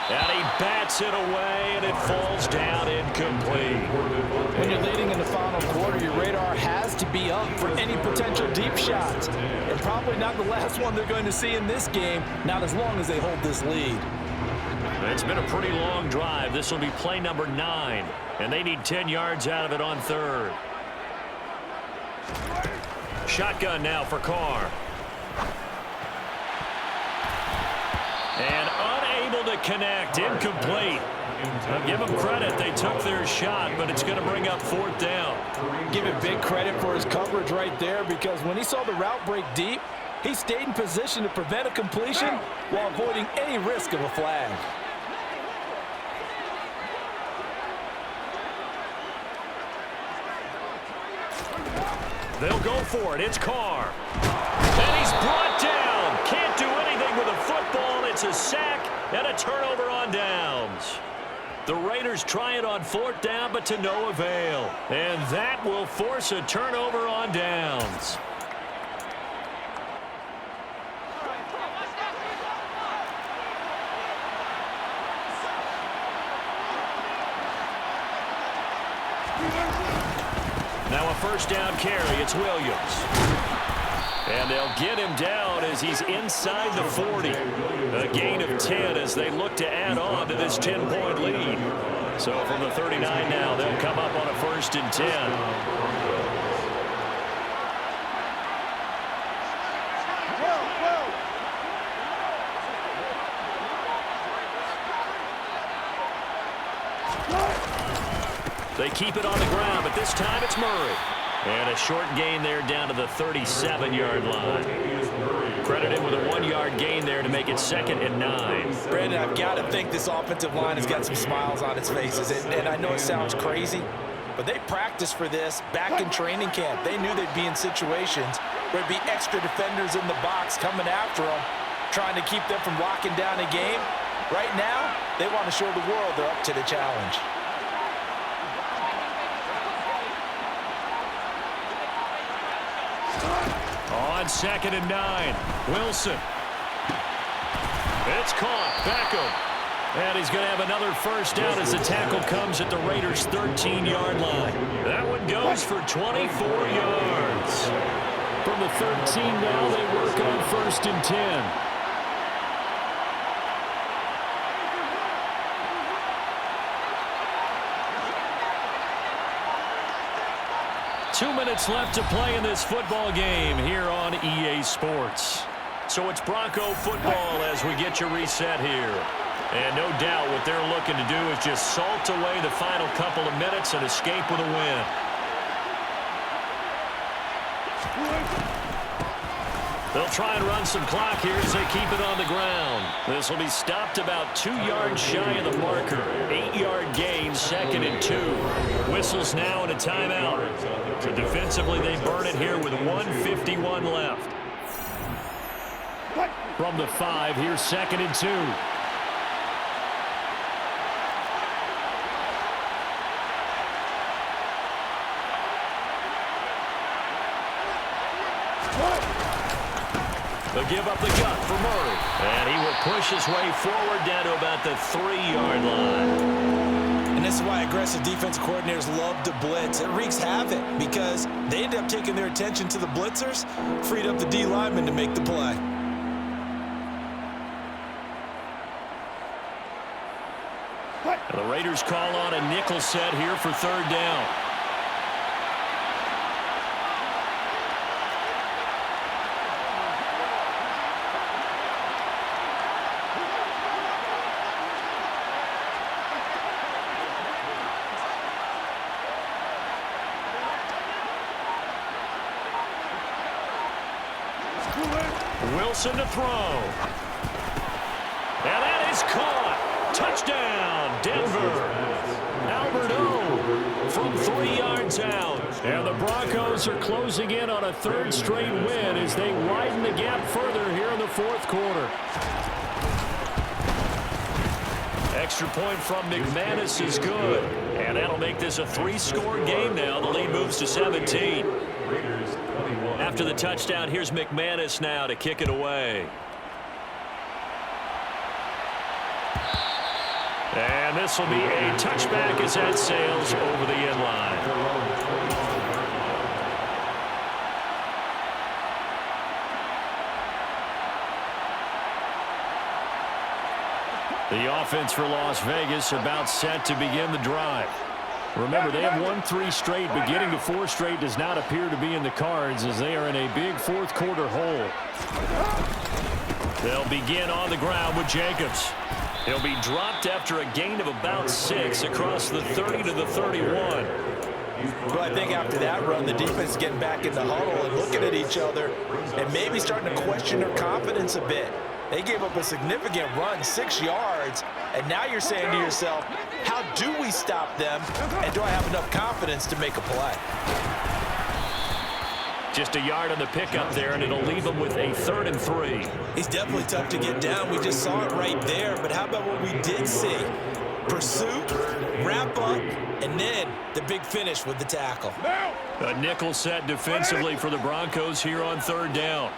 And he bats it away, and it falls down incomplete. When you're leading in the final quarter, your radar has to be up for any potential deep shots. And probably not the last one they're going to see in this game, not as long as they hold this lead. It's been a pretty long drive. This will be play number 9, and they need 10 yards out of it on 3rd. Shotgun now for Carr. And unable to connect. Incomplete. I'll give them credit. They took their shot, but it's going to bring up 4th down. Give it big credit for his coverage right there, because when he saw the route break deep, he stayed in position to prevent a completion while avoiding any risk of a flag. They'll go for it. It's Carr. And he's brought down. Can't do anything with a football. It's a sack and a turnover on downs. The Raiders try it on 4th down, but to no avail. And that will force a turnover on downs. Now a 1st down carry. It's Williams. And they'll get him down as he's inside the 40. A gain of 10 as they look to add on to this 10-point lead. So from the 39 now, they'll come up on a 1st and 10. They keep it on the ground, but this time it's Murray. And a short gain there down to the 37-yard line. Credit him with a 1-yard gain there to make it 2nd and 9. Brandon, I've got to think this offensive line has got some smiles on its faces. And I know it sounds crazy, but they practiced for this back in training camp. They knew they'd be in situations where there'd be extra defenders in the box coming after them, trying to keep them from locking down a game. Right now, they want to show the world they're up to the challenge. On 2nd and 9, Wilson. It's caught. Beckham. And he's going to have another 1st down as the tackle comes at the Raiders' 13-yard line. That one goes for 24 yards. From the 13 now, they work on 1st and 10. 2 minutes left to play in this football game here on EA Sports. So it's Bronco football as we get you reset here. And no doubt what they're looking to do is just salt away the final couple of minutes and escape with a win. They'll try and run some clock here as they keep it on the ground. This will be stopped about 2 yards shy of the marker. 8-yard gain, 2nd and 2. Whistles now and a timeout. So defensively, they burn it here with 1:51 left. From the 5, here's 2nd and 2. They'll give up the gut for Murray. And he will push his way forward down to about the 3-yard line. And this is why aggressive defensive coordinators love to blitz. It wreaks havoc because they end up taking their attention to the blitzers, freed up the D lineman to make the play. And the Raiders call on a nickel set here for 3rd down. Wilson to throw. And that is caught. Touchdown, Denver. Albert O from 3 yards out. And the Broncos are closing in on a 3rd straight win as they widen the gap further here in the 4th quarter. Extra point from McManus is good. And that'll make this a 3-score game now. The lead moves to 17. After the touchdown, here's McManus now to kick it away. And this will be a touchback as that sails over the end line. The offense for Las Vegas about set to begin the drive. Remember, they have won 3 straight, but getting to 4 straight does not appear to be in the cards as they are in a big 4th quarter hole. They'll begin on the ground with Jacobs. He'll be dropped after a gain of about 6 across the 30 to the 31. Well, I think after that run, the defense is getting back in the huddle and looking at each other and maybe starting to question their confidence a bit. They gave up a significant run, 6 yards, and now you're saying to yourself, how do we stop them, and do I have enough confidence to make a play? Just a yard on the pickup there, and it'll leave him with a 3rd and 3. He's definitely tough to get down. We just saw it right there, but how about what we did see? Pursuit, wrap up, and then the big finish with the tackle. A nickel set defensively for the Broncos here on 3rd down.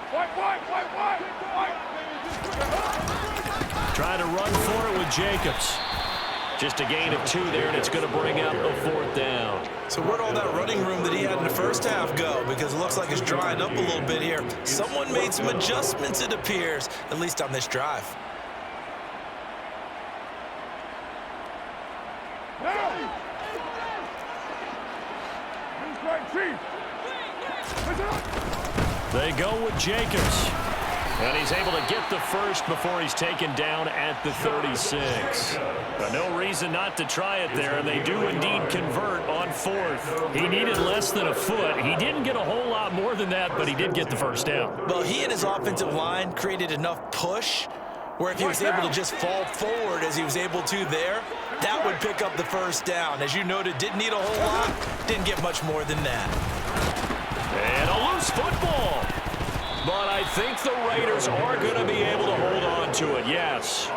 Trying to run for it with Jacobs. Just a gain of 2 there, and it's going to bring up a 4th down. So where'd all that running room that he had in the first half go? Because it looks like it's drying up a little bit here. Someone made some adjustments, it appears, at least on this drive. They go with Jacobs. And he's able to get the first before he's taken down at the 36. But no reason not to try it there, and they do indeed convert on 4th. He needed less than a foot. He didn't get a whole lot more than that, but he did get the first down. Well, he and his offensive line created enough push where if he was able to just fall forward as he was able to there, that would pick up the first down. As you noted, didn't need a whole lot, didn't get much more than that. And a loose football. But I think the Raiders are going to be able to hold on to it, yes.